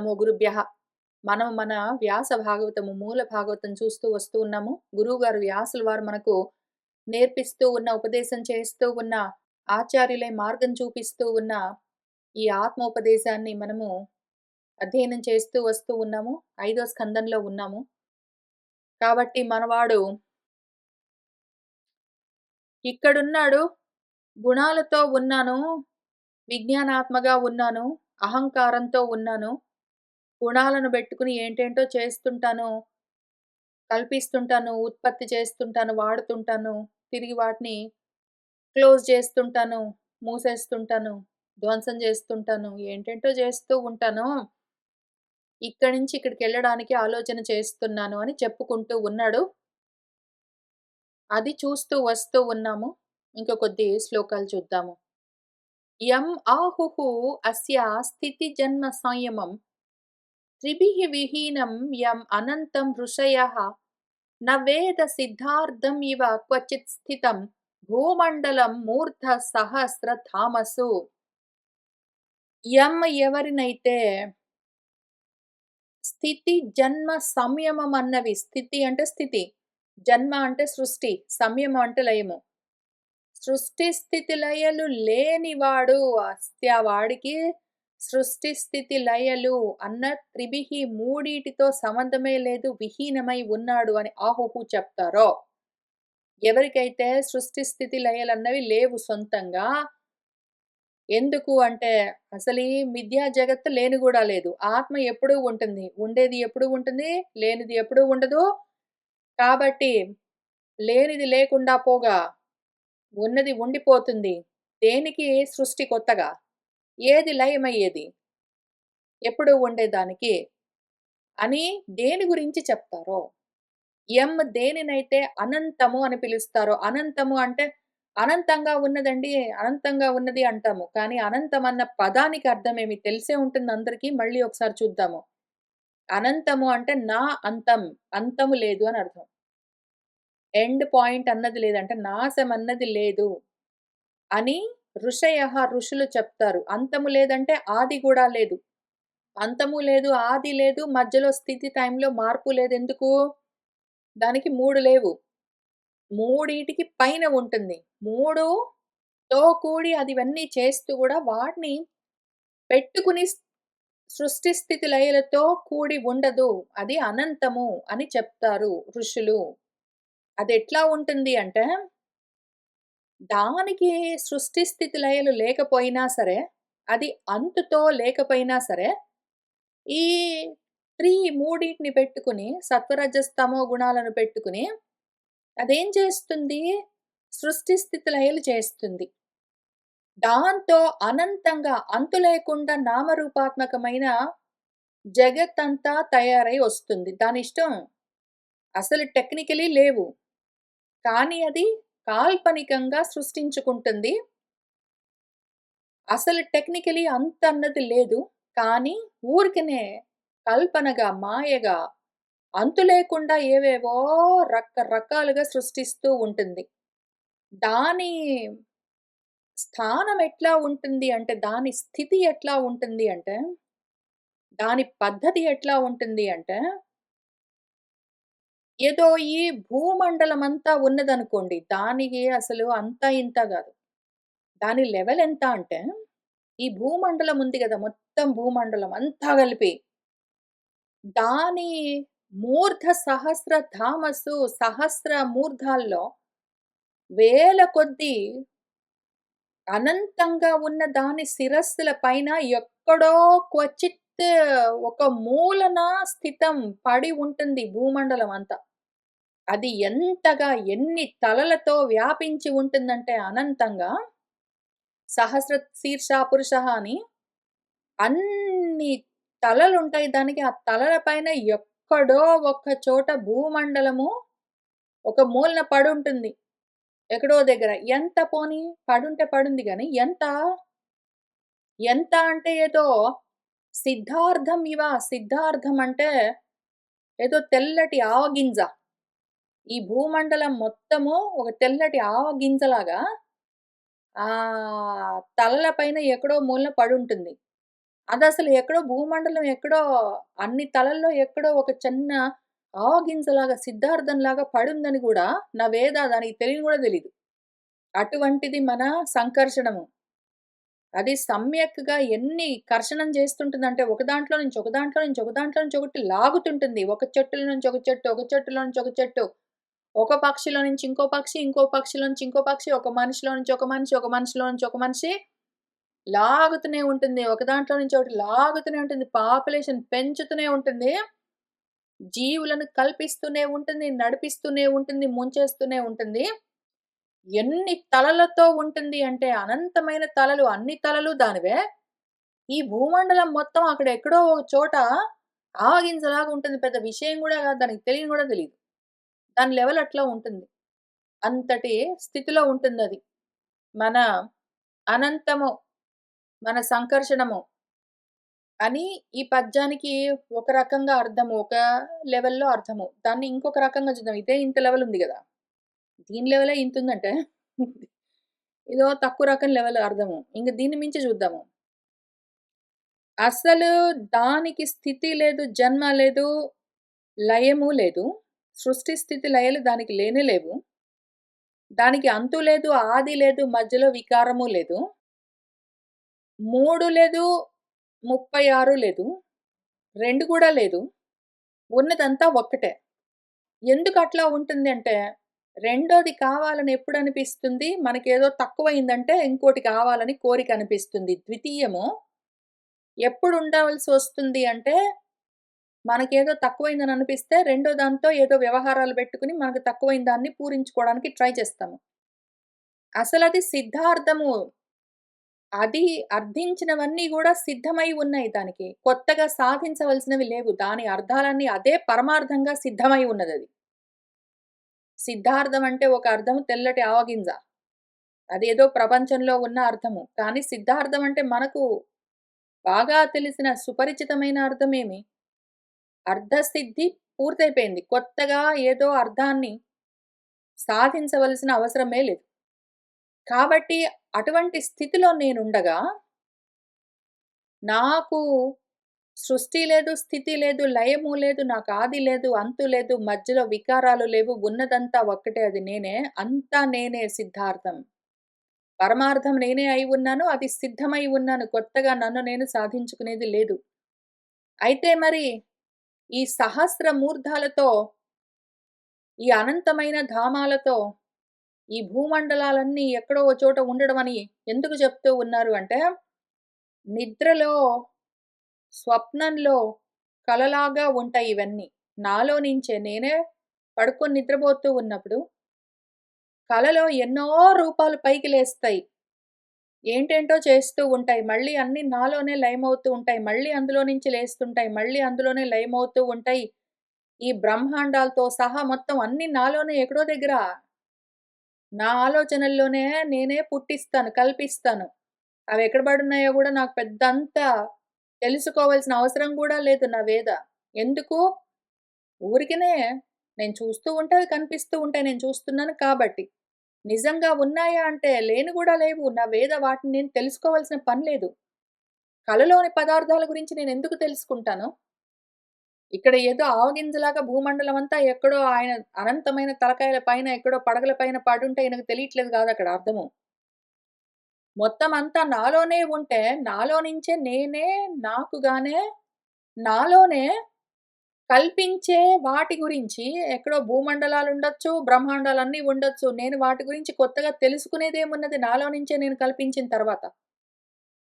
నమో గురుభ్యః. మనం మన వ్యాస భాగవతము, మూల భాగవతం చూస్తూ వస్తూ ఉన్నాము. గురువుగారు వ్యాసుల వారు మనకు నేర్పిస్తూ ఉన్న, ఉపదేశం చేస్తూ ఉన్న, ఆచార్యులై మార్గం చూపిస్తూ ఉన్న ఈ ఆత్మోపదేశాన్ని మనము అధ్యయనం చేస్తూ వస్తూ ఉన్నాము. 5వ స్కందంలో ఉన్నాము. కాబట్టి మనవాడు ఇక్కడున్నాడు, గుణాలతో ఉన్నాను, విజ్ఞానాత్మగా ఉన్నాను, అహంకారంతో ఉన్నాను. గుణాలను బెట్టుకుని ఏంటేంటో చేస్తుంటాను, కల్పిస్తుంటాను, ఉత్పత్తి చేస్తుంటాను, వాడుతుంటాను. తిరిగి వాటిని క్లోజ్ చేస్తుంటాను, మూసేస్తుంటాను, ధ్వంసం చేస్తుంటాను. ఏంటేంటో చేస్తూ ఉంటాను. ఇక్కడి నుంచి ఇక్కడికెళ్ళడానికి ఆలోచన చేస్తున్నాను అని చెప్పుకుంటూ ఉన్నాడు. అది చూస్తూ వస్తూ ఉన్నాము. ఇంక కొద్ది శ్లోకాలు చూద్దాము. యం ఆహుః అస్య స్థితి జన్మ సంయమం త్రిభిః విహీనం యం అనంతం ఋషయః న వేద సిద్ధార్థం ఇవ క్వచిత్ స్థితం భూమండలం మూర్ధ సహస్ర ధామసు. యం ఎవరినైతే స్థితి జన్మ సంయమం అన్నవి, స్థితి అంటే స్థితి, జన్మ అంటే సృష్టి, సంయమం అంటే లయము. సృష్టి స్థితి లయలు లేనివాడు, వాడికి సృష్టి స్థితి లయలు అన్న త్రిభిహి మూడిటితో సంబంధమే లేదు, విహీనమై ఉన్నాడు అని ఆహుహు చెప్తారో, ఎవరికైతే సృష్టి స్థితి లయలన్నవి లేవు సొంతంగా. ఎందుకు అంటే అసలు ఈ మిథ్యా జగత్తు లేని కూడా లేదు. ఆత్మ ఎప్పుడూ ఉంటుంది. ఉండేది ఎప్పుడూ ఉంటుంది, లేనిది ఎప్పుడూ ఉండదు. కాబట్టి లేనిది లేకుండా పోగా ఉన్నది ఉండిపోతుంది. దేనికి సృష్టి కొత్తగా? ఏది లయమయ్యేది? ఎప్పుడూ ఉండేదానికి అని దేని గురించి చెప్తారో, దేనినైతే అనంతము అని పిలుస్తారో, అనంతము అంటే అనంతంగా ఉన్నదండి, అనంతంగా ఉన్నది అంటాము. కానీ అనంతం అన్న పదానికి అర్థమేమి తెలిసే ఉంటుంది అందరికీ. మళ్ళీ ఒకసారి చూద్దాము. అనంతము అంటే నా అంతం, అంతము లేదు అని అర్థం. ఎండ్ పాయింట్ అన్నది లేదంటే నాశం అన్నది లేదు అని ఋషులు చెప్తారు. అంతము లేదంటే ఆది కూడా లేదు. అంతము లేదు, ఆది లేదు, మధ్యలో స్థితి టైంలో మార్పు లేదు. ఎందుకు? దానికి 3 లేవు. మూడిటికి పైన ఉంటుంది. 3తో కూడి అదివన్నీ చేస్తూ కూడా వాటిని పెట్టుకుని సృష్టి స్థితి లయలతో కూడి ఉండదు. అది అనంతము అని చెప్తారు ఋషులు. అదెట్లా ఉంటుంది అంటే, దానికి సృష్టి స్థితి లయలు లేకపోయినా సరే, అది అంతుతో లేకపోయినా సరే, ఈ మూడిటిని పెట్టుకుని, సత్వరజస్తమో గుణాలను పెట్టుకుని అదేం చేస్తుంది? సృష్టి స్థితి లయలు చేస్తుంది. దాంతో అనంతంగా అంతు లేకుండా నామరూపాత్మకమైన జగత్తంతా తయారై వస్తుంది. దానిష్టం. అసలు టెక్నికలీ లేవు. కానీ అది కాల్పనికంగా సృష్టించుకుంటుంది. అసలు టెక్నికలీ అంతన్నది లేదు. కానీ ఊరికనే కల్పనగా, మాయగా, అంతు లేకుండా ఏవేవో రకరకాలుగా సృష్టిస్తూ ఉంటుంది. దాని స్థానం ఎట్లా ఉంటుంది అంటే, దాని స్థితి ఎట్లా ఉంటుంది అంటే, దాని పద్ధతి ఎట్లా ఉంటుంది అంటే, ఏదో ఈ భూమండలమంతా ఉన్నదనుకోండి, దానికి అసలు అంతా ఇంత గాదు. దాని లెవెల్ ఎంత అంటే, ఈ భూమండలం ఉంది గదా! మొత్తం భూమండలం అంతా కలిపి, దాని మూర్ధ సహస్ర ధామస్సు, సహస్ర మూర్ధాల్లో వేల కొద్దీ అనంతంగా ఉన్న దాని శిరస్సుల పైన ఎక్కడో క్వచిత్ ఒక మూలన స్థితం పడి ఉంటుంది భూమండలం అంతా. అది ఎంతగా, ఎన్ని తలలతో వ్యాపించి ఉంటుందంటే అనంతంగా, సహస్ర శీర్ష పురుషః అని అన్ని తలలుంటాయి దానికి. ఆ తలల పైన ఎక్కడో ఒక్క చోట భూమండలము ఒక మూలన పడుంటుంది. ఎక్కడో దగ్గర. ఎంత పోనీ పడుంటే పడుంది గానీ ఎంత? ఎంత అంటే ఏదో సిద్ధార్థం ఇవ, సిద్ధార్థం అంటే ఏదో తెల్లటి ఆవగింజ. ఈ భూమండలం మొత్తము ఒక తెల్లటి ఆవగింజలాగా తలల పైన ఎక్కడో మూలన పడుంటుంది. అదసలు ఎక్కడో భూమండలం ఎక్కడో అన్ని తలల్లో ఎక్కడో ఒక చిన్న ఆవగింజలాగా సిద్ధార్థంలాగా పడుందని గూడా నా వేద దానికి తెలియని గూడా తెలీదు. అటువంటిది మన సంకర్షణము. అది సమ్యక్‌గా ఎన్ని కర్షణం చేస్తుంటుందంటే, ఒక దాంట్లో నుంచి, ఒక దాంట్లో నుంచి, ఒక దాంట్లో నుంచి ఒకటి లాగుతుంటుంది. ఒక చెట్టులో నుంచి ఒక చెట్టు, ఒక చెట్టులో నుంచి ఒక చెట్టు, ఒక పక్షిలో నుంచి ఇంకో పక్షి, ఇంకో పక్షిలో నుంచి ఇంకో పక్షి, ఒక మనిషిలో నుంచి ఒక మనిషి, ఒక మనిషిలో నుంచి ఒక మనిషి లాగుతూనే ఉంటుంది. ఒక దాంట్లో నుంచి ఒకటి లాగుతూనే ఉంటుంది. పాపులేషన్ పెంచుతూనే ఉంటుంది. జీవులను కల్పిస్తూనే ఉంటుంది, నడిపిస్తూనే ఉంటుంది, ముంచేస్తూనే ఉంటుంది. ఎన్ని తలలతో ఉంటుంది అంటే అనంతమైన తలలు, అన్ని తలలు దానివే. ఈ భూమండలం మొత్తం అక్కడ ఎక్కడో ఒక చోట ఆవగింజలాగా ఉంటుంది. పెద్ద విషయం గూడా గాదు. దానికి తెలియని గూడా తెలీదు. దాని లెవెల్ అట్లా ఉంటుంది. అంతటి స్థితిలో ఉంటుందది. మన అనంతము, మన సంకర్షణము అని ఈ పద్యానికి ఒక రకంగా అర్థము. ఒక లెవెల్‌లో అర్థము. దాన్ని ఇంకొక రకంగా చూద్దాం. ఇదే ఇంత లెవెల్ ఉంది గదా! దీని లెవెలే ఇంతుందంటే ఇదో తక్కువ రకం లెవెల్ అర్థము. ఇంక దీన్ని మించి చూద్దాము. అసలు దానికి స్థితి లేదు, జన్మ లేదు, లయము లేదు. సృష్టి, స్థితి, లయలు దానికి లేనే లేవు. దానికి అంతు లేదు, ఆది లేదు, మధ్యలో వికారము లేదు. 3 లేదు, 36 లేదు. 2 కూడా లేదు. ఉన్నదంతా ఒక్కటే. ఎందుకట్లా ఉంటుందంటే, రెండోది కావాలని ఎప్పుడనిపిస్తుంది? మనకేదో తక్కువయిందంటే ఇంకోటి కావాలని కోరిక అనిపిస్తుంది. ద్వితీయము ఎప్పుడు ఉండవలసొస్తుంది అంటే, మనకేదో తక్కువైందని అనిపిస్తే, రెండో దాంతో ఏదో వ్యవహారాలు పెట్టుకొని మనకు తక్కువైన దాన్ని పూరించుకోవడానికి ట్రై చేస్తాము. అసలది సిద్ధార్థము. అది అర్థించినవన్నీ గూడా సిద్ధమై ఉన్నాయి దానికి. కొత్తగా సాధించవలసినవి లేవు. దాని అర్థాలన్నీ అదే పరమార్థంగా సిద్ధమై ఉన్నదది. సిద్ధార్థం అంటే ఒక అర్థం తెల్లటి ఆవగింజ. అదేదో ప్రపంచంలో ఉన్న అర్థము. కానీ సిద్ధార్థం అంటే మనకు బాగా తెలిసిన సుపరిచితమైన అర్థమేమి? అర్థసిద్ధి పూర్తయిపోయింది. కొత్తగా ఏదో అర్థాన్ని సాధించవలసిన అవసరమే లేదు. కాబట్టి అటువంటి స్థితిలో నేనుండగా, నాకు సృష్టి లేదు, స్థితి లేదు, లయము లేదు, నాకు ఆది లేదు, అంతు లేదు, మధ్యలో వికారాలు లేవు, ఉన్నదంతా ఒక్కటే అది నేనే. అంతా నేనే సిద్ధార్థం. పరమార్థం నేనే అయి ఉన్నాను. అది సిద్ధమై ఉన్నాను. కొత్తగా నన్ను నేను సాధించుకునేది లేదు. అయితే మరి ఈ సహస్ర మూర్ధాలతో, ఈ అనంతమైన ధామాలతో, ఈ భూమండలాలన్నీ ఎక్కడో ఓ చోట ఉండడం అని ఎందుకు చెప్తూ ఉన్నారు అంటే, నిద్రలో, స్వప్నంలో కలలాగా ఉంటాయి ఇవన్నీ. నాలో నుంచే నేనే పడుకొని నిద్రపోతూ ఉన్నప్పుడు, కలలో ఎన్నో రూపాలు పైకి లేస్తాయి. ఏంటేంటో చేస్తూ ఉంటాయి. మళ్ళీ అన్నీ నాలోనే లయమవుతూ ఉంటాయి. మళ్ళీ అందులో నుంచి లేస్తుంటాయి. మళ్ళీ అందులోనే లయమవుతూ ఉంటాయి. ఈ బ్రహ్మాండాలతో సహా మొత్తం అన్నీ నాలోనే ఎక్కడో దగ్గర నా ఆలోచనల్లోనే నేనే పుట్టిస్తాను, కల్పిస్తాను. అవెక్కడ పడున్నాయో గూడా నాకు పెద్దంత తెలుసుకోవాల్సిన అవసరం గూడా లేదు నా వేద. ఎందుకు? ఊరికనే నేను చూస్తూ ఉంటే అవి కనిపిస్తూ ఉంటాయి. నేను చూస్తున్నాను కాబట్టి. నిజంగా ఉన్నాయా అంటే లేని గూడా లేవు. నా వేద వాటిని నేను తెలుసుకోవాల్సిన పని లేదు. కలలోని పదార్థాల గురించి నేనెందుకు తెలుసుకుంటాను? ఇక్కడ ఏదో ఆవగింజలాగా భూమండలమంతా ఎక్కడో ఆయన అనంతమైన తలకాయల పైన ఎక్కడో పడగల పైన పడుంటే ఈయనకు తెలియట్లేదు గాదక్కడ అర్థము. మొత్తం అంతా నాలోనే ఉంటే, నాలో నుంచే నేనే నాకుగానే నాలోనే కల్పించే వాటి గురించి ఎక్కడో భూమండలాలుండొచ్చు, బ్రహ్మాండాలన్నీ ఉండొచ్చు. నేను వాటి గురించి కొత్తగా తెలుసుకునేదేమున్నది నాలో నుంచే నేను కల్పించిన తర్వాత.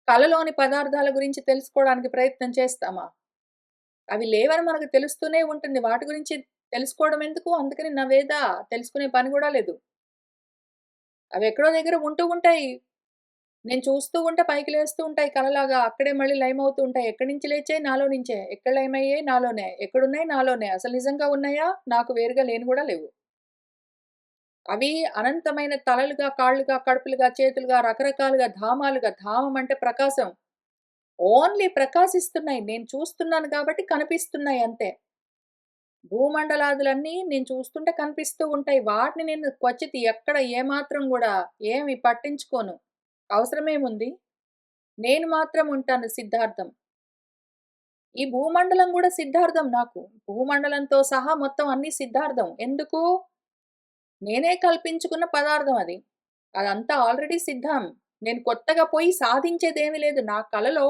కలలోని పదార్థాల గురించి తెలుసుకోవడానికి ప్రయత్నం చేస్తామా? అవి లేవని మనకు తెలుస్తూనే ఉంటుంది. వాటి గురించి తెలుసుకోవడం ఎందుకు? అందుకని నవేదా తెలుసుకునే పని గూడా లేదు. అవెక్కడో దగ్గర ఉంటూ ఉంటాయి. నేను చూస్తూ ఉంటే పైకి లేస్తూ ఉంటాయి కలలాగా. అక్కడే మళ్ళీ లయమవుతూ ఉంటాయి. ఎక్కడి నుంచి లేచాయి? నాలో నుంచే. ఎక్కడ లయమయ్యాయి? నాలోనే. ఎక్కడున్నాయి? నాలోనే. అసలు నిజంగా ఉన్నాయా? నాకు వేరుగా లేను గూడా లేవు. అవి అనంతమైన తలలుగా, కాళ్ళుగా, కడుపులుగా, చేతులుగా, రకరకాలుగా, ధామాలుగా ధామం అంటే ప్రకాశం. ఓన్లీ ప్రకాశిస్తున్నాయి. నేను చూస్తున్నాను కాబట్టి కనిపిస్తున్నాయి అంతే. భూమండలాదులన్నీ నేను చూస్తుంటే కనిపిస్తూ ఉంటాయి. వాటిని నేను క్వచిత్ ఎక్కడ ఏమాత్రం గూడా ఏమి పట్టించుకోను. అవసరమేముంది? నేను మాత్రం ఉంటాను సిద్ధార్థం. ఈ భూమండలం గూడా సిద్ధార్థం నాకు. భూమండలంతో సహా మొత్తం అన్నీ సిద్ధార్థం. ఎందుకు? నేనే కల్పించుకున్న పదార్థం అది. అదంతా ఆల్రెడీ సిద్ధం. నేను కొత్తగా పోయి సాధించేదేమీ లేదు. నా కలలో,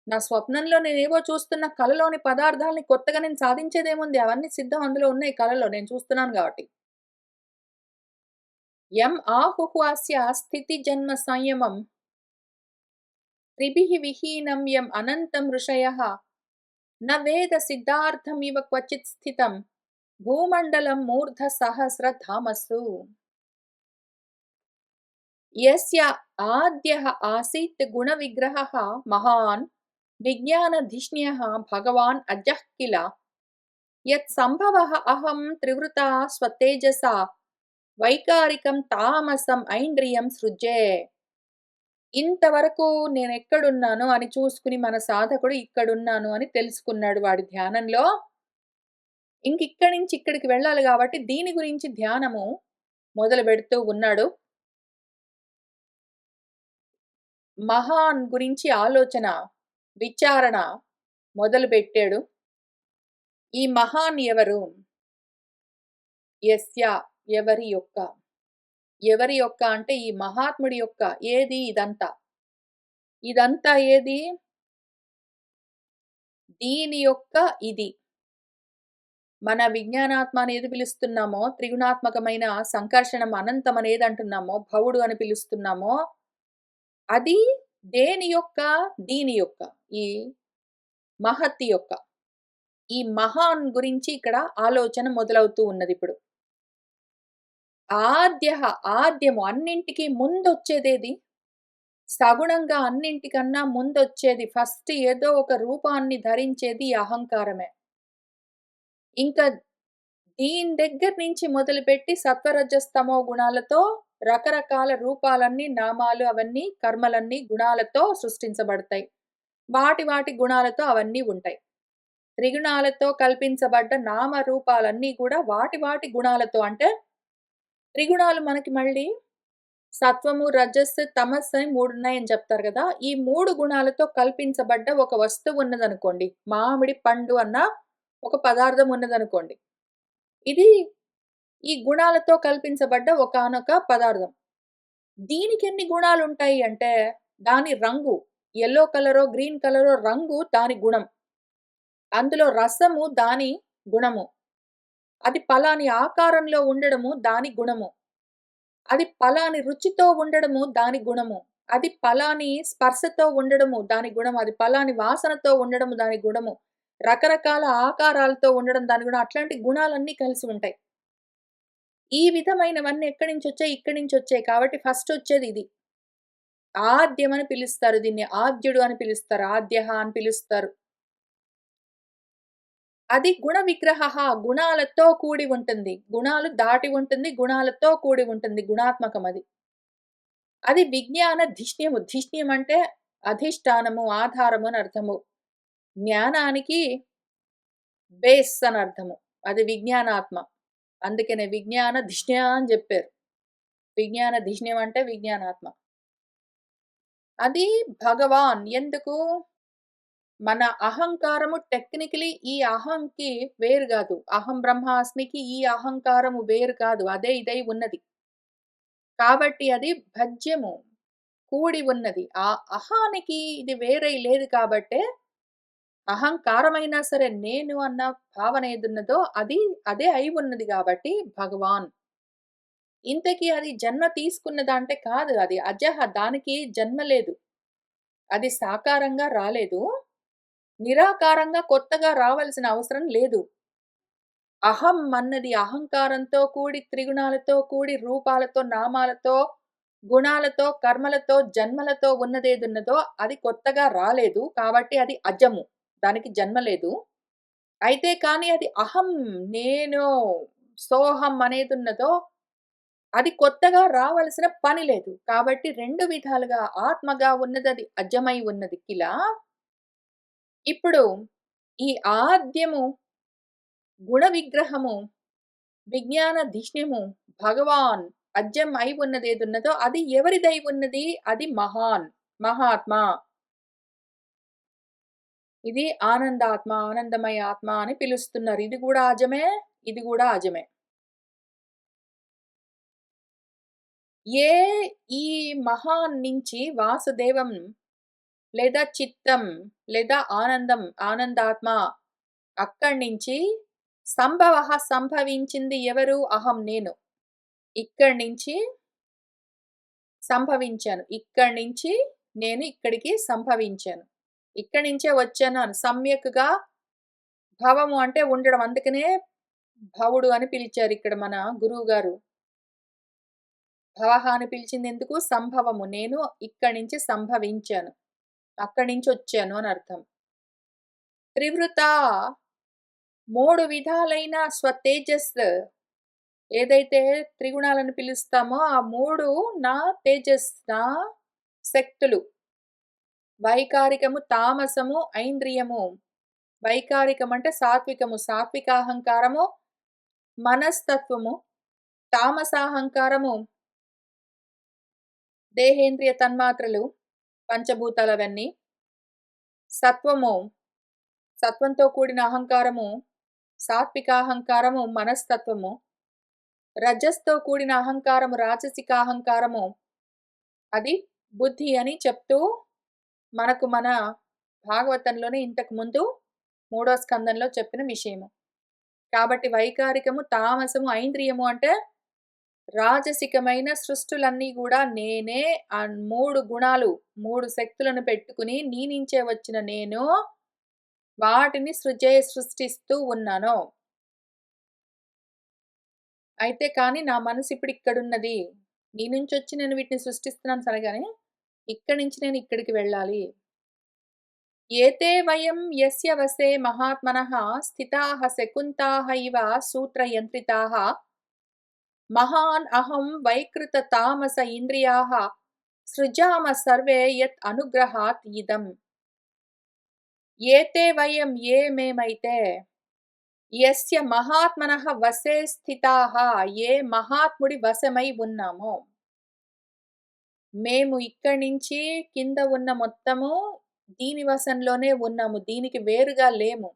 నా స్వప్నంలో నేనేవో చూస్తున్న కలలోని పదార్థాల్ని కొత్తగా నేను సాధించేదేముంది? అవన్నీ సిద్ధం అందులో ఉన్నాయి కలలో నేను చూస్తున్నాను గాబట్టి. యం ఆహుః అస్య స్థితి జన్మ సంయమం త్రిభిః విహీనం యం అనంతం ఋషయః న వేద సిద్ధార్థమివ క్వచిత్ స్థితం భూమండలం మూర్ధ సహస్ర ధామసు. యస్య ఆద్యః ఆసీత్ గుణవిగ్రహः మహాన్ విజ్ఞానధిష్ణ్యः భగవాన్ అజః కిల యత్ సంభవః అహం త్రివృతా స్వతేజసా వైకారికం తామసం ఐంద్రియం సృజ్యే. ఇంతవరకు నేనెక్కడున్నాను అని చూసుకుని మన సాధకుడు ఇక్కడున్నాను అని తెలుసుకున్నాడు వాడి ధ్యానంలో. ఇంకిక్కడి నుంచి ఇక్కడికి వెళ్ళాలి గాబట్టి దీని గురించి ధ్యానము మొదలుబెడుతూ ఉన్నాడు. మహాన్ గురించి ఆలోచన, విచారణ మొదలుబెట్టాడు. ఈ మహాన్ ఎవరు? యస్య ఎవరి యొక్క. ఎవరి యొక్క అంటే ఈ మహాత్ముడి యొక్క. ఏది ఇదంతా? ఇదంతా ఏది? దీని యొక్క ఇది. మన విజ్ఞానాత్మ అని ఏది పిలుస్తున్నామో, త్రిగుణాత్మకమైన సంకర్షణం అనంతం అని ఏదంటున్నామో, భవుడు అని పిలుస్తున్నామో, అది దేని యొక్క? దీని యొక్క. ఈ మహత్తి యొక్క. ఈ మహాన్ గురించి ఇక్కడ ఆలోచన మొదలవుతూ ఉన్నదిప్పుడు. ఆద్యః ఆద్యము అన్నింటికి ముందొచ్చేదేది? సగుణంగా అన్నింటికన్నా ముందొచ్చేది ఫస్ట్ ఏదో ఒక రూపాన్ని ధరించేది ఈ అహంకారమే. ఇంకా దీని దగ్గర నుంచి మొదలుపెట్టి సత్వరజస్తమో గుణాలతో రకరకాల రూపాలన్నీ, నామాలు అవన్నీ, కర్మలన్నీ గుణాలతో సృష్టించబడతాయి. వాటి వాటి గుణాలతో అవన్నీ ఉంటాయి. త్రిగుణాలతో కల్పించబడ్డ నామ రూపాలన్నీ కూడా వాటి వాటి గుణాలతో అంటే త్రిగుణాలు మనకి మళ్ళీ సత్వము, రజస్సు, తమస్సు అని 3 ఉన్నాయని చెప్తారు గదా! ఈ 3 గుణాలతో కల్పించబడ్డ ఒక వస్తువు ఉన్నదనుకోండి. మామిడి పండు అన్న ఒక పదార్థం ఉన్నదనుకోండి. ఇది ఈ గుణాలతో కల్పించబడ్డ ఒకానొక పదార్థం. దీనికెన్ని గుణాలుంటాయి అంటే, దాని రంగు యెల్లో కలరో, గ్రీన్ కలరో రంగు దాని గుణం. అందులో రసము దాని గుణము. అది పలాని ఆకారంలో ఉండడము దాని గుణము. అది పలాని రుచితో ఉండడము దాని గుణము. అది పలాని స్పర్శతో ఉండడము దాని గుణము. అది పలాని వాసనతో ఉండడము దాని గుణము. రకరకాల ఆకారాలతో ఉండడం దాని గుణం. అట్లాంటి గుణాలన్నీ కలిసి ఉంటాయి. ఈ విధమైనవన్నీ ఎక్కడి నుంచొచ్చాయి? ఇక్కడి నుంచొచ్చాయి. కాబట్టి ఫస్ట్ వచ్చేది ఇది. ఆద్యం అని పిలుస్తారు దీన్ని. ఆద్యుడు అని పిలుస్తారు. ఆద్యః అని పిలుస్తారు. అది గుణ విగ్రహః గుణాలతో కూడి ఉంటుంది. గుణాలు దాటి ఉంటుంది. గుణాలతో కూడి ఉంటుంది. గుణాత్మకం అది. అది విజ్ఞాన ధిష్ణ్యము. ధిష్ణ్యం అంటే అధిష్టానము, ఆధారము అని అర్థము. జ్ఞానానికి బేస్ అని అర్థము. అది విజ్ఞానాత్మ. అందుకనే విజ్ఞాన ధిష్ణ్య అని జెప్పారు. విజ్ఞాన ధిష్ణ్యం అంటే విజ్ఞానాత్మ. అది భగవాన్. ఎందుకు? మన అహంకారము టెక్నికలీ ఈ అహంకి వేరు గాదు. అహం బ్రహ్మాస్మికి ఈ అహంకారము వేరు కాదు. అదే ఇదై ఉన్నది. కాబట్టి అది భజ్యము. కూడి ఉన్నది. ఆ అహానికి ఇది వేరై లేదు కాబట్టే అహంకారమైనా సరే నేను అన్న భావన ఏదున్నదో అది అదే అయి ఉన్నది గాబట్టి భగవాన్. ఇంతకీ అది జన్మ తీసుకున్నదా అంటే కాదు. అది అజహ దానికి జన్మ లేదు. అది సాకారంగా రాలేదు. నిరాకారంగా కొత్తగా రావాల్సిన అవసరం లేదు. అహం అన్నది అహంకారంతో కూడి, త్రిగుణాలతో కూడి, రూపాలతో, నామాలతో, గుణాలతో, కర్మలతో, జన్మలతో ఉన్నదేదున్నదో అది కొత్తగా రాలేదు. కాబట్టి అది అజము. దానికి జన్మ లేదు. అయితే కానీ అది అహం, నేను, సోహం అనేదున్నదో అది కొత్తగా రావలసిన పని లేదు. కాబట్టి 2 విధాలుగా ఆత్మగా ఉన్నదది అజమై ఉన్నది కిలా. ఇప్పుడు ఈ ఆద్యము, గుణ విగ్రహము, విజ్ఞాన ధిష్ణ్యము, భగవాన్ అజ్యం అయి ఉన్నదేదున్నదో అది ఎవరిదై ఉన్నది? అది మహాన్, మహాత్మ. ఇది ఆనందాత్మ, ఆనందమయ ఆత్మ అని పిలుస్తున్నారు. ఇది గూడా అజమే, ఇది గూడా అజమే. ఏ ఈ మహాన్ నుంచి వాసుదేవం లేదా చిత్తం లేదా ఆనందం, ఆనందాత్మ అక్కడి నుంచి సంభవించింది ఎవరు? అహం నేను. ఇక్కడి నుంచి సంభవించాను. ఇక్కడి నుంచి నేను ఇక్కడికి సంభవించాను. ఇక్కడి నుంచే వచ్చాను అని సమ్యక్‌గా భవము అంటే ఉండడం. అందుకనే భవుడు అని పిలిచారు ఇక్కడ మన గురువుగారు. భవః అని పిలిచిందెందుకు? సంభవము. నేను ఇక్కడి నుంచి సంభవించాను. అక్కడి నుంచొచ్చాను అని అర్థం. త్రివృత 3 విధాలైన స్వతేజస్ ఏదైతే త్రిగుణాలను పిలుస్తామో, ఆ 3 నా తేజస్, నా శక్తులు. వైకారికము, తామసము, ఐంద్రియము. వైకారికం అంటే సాత్వికము, సాత్వికాహంకారము, మనస్తత్వము. తామసాహంకారము, దేహేంద్రియ తన్మాత్రలు, పంచభూతాలవన్నీ. సత్వము, సత్వంతో కూడిన అహంకారము, సాత్వికాహంకారము, మనస్తత్వము. రజస్తో కూడిన అహంకారము, రాజసికాహంకారము, అది బుద్ధి అని చెప్తూ మనకు మన భాగవతంలోనే ఇంతకు ముందు 3వ స్కందంలో చెప్పిన విషయము. కాబట్టి వైకారికము, తామసము, ఐంద్రియము అంటే రాజసికమైన సృష్టులన్నీ గూడా నేనే 3 గుణాలు, 3 శక్తులను పెట్టుకుని నీ నుంచే వచ్చిన నేను వాటిని సృష్టిస్తూ ఉన్నాను. అయితే కానీ నా మనసు ఇప్పుడు ఇక్కడున్నది. నీ నుంచొచ్చి నేను వీటిని సృష్టిస్తున్నాను సరేగాని, ఇక్కడి నుంచి నేను ఇక్కడికి వెళ్ళాలి. ఏతే వయం యస్య వసే మహాత్మనః స్థితాః శకుంతాః ఇవ సూత్రయంత్రితాః మహాన్ అహం వైకృత తామస ఇంద్రియాః సృజామ సర్వే యత్ అనుగ్రహాత్ ఇదం. ఏతే వయం మేమైతే యస్య మహాత్మనః వసే స్థితాః ఏ మహాత్ముడి వశమై ఉన్నామో, మేము ఇక్కడి నుంచి కింద ఉన్న మొత్తము దీని వశంలోనే ఉన్నాము. దీనికి వేరుగా లేము.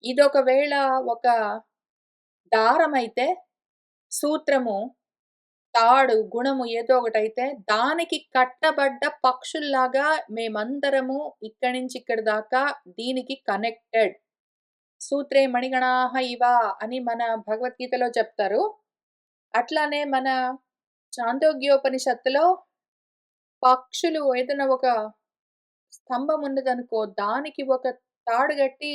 ఇదొకవేళ ఒక దారమైతే, సూత్రము, తాడు, గుణము ఏదో ఒకటైతే దానికి కట్టబడ్డ పక్షుల్లాగా మేమందరము ఇక్కడి నుంచి ఇక్కడి దాకా దీనికి కనెక్టెడ్. సూత్రే మణిగణాః ఇవ అని మన భగవద్గీతలో చెప్తారు. అట్లానే మన చాందోగ్యోపనిషత్తులో పక్షులు ఏదైనా ఒక స్తంభం ఉన్నదనుకో, దానికి ఒక తాడు గట్టి,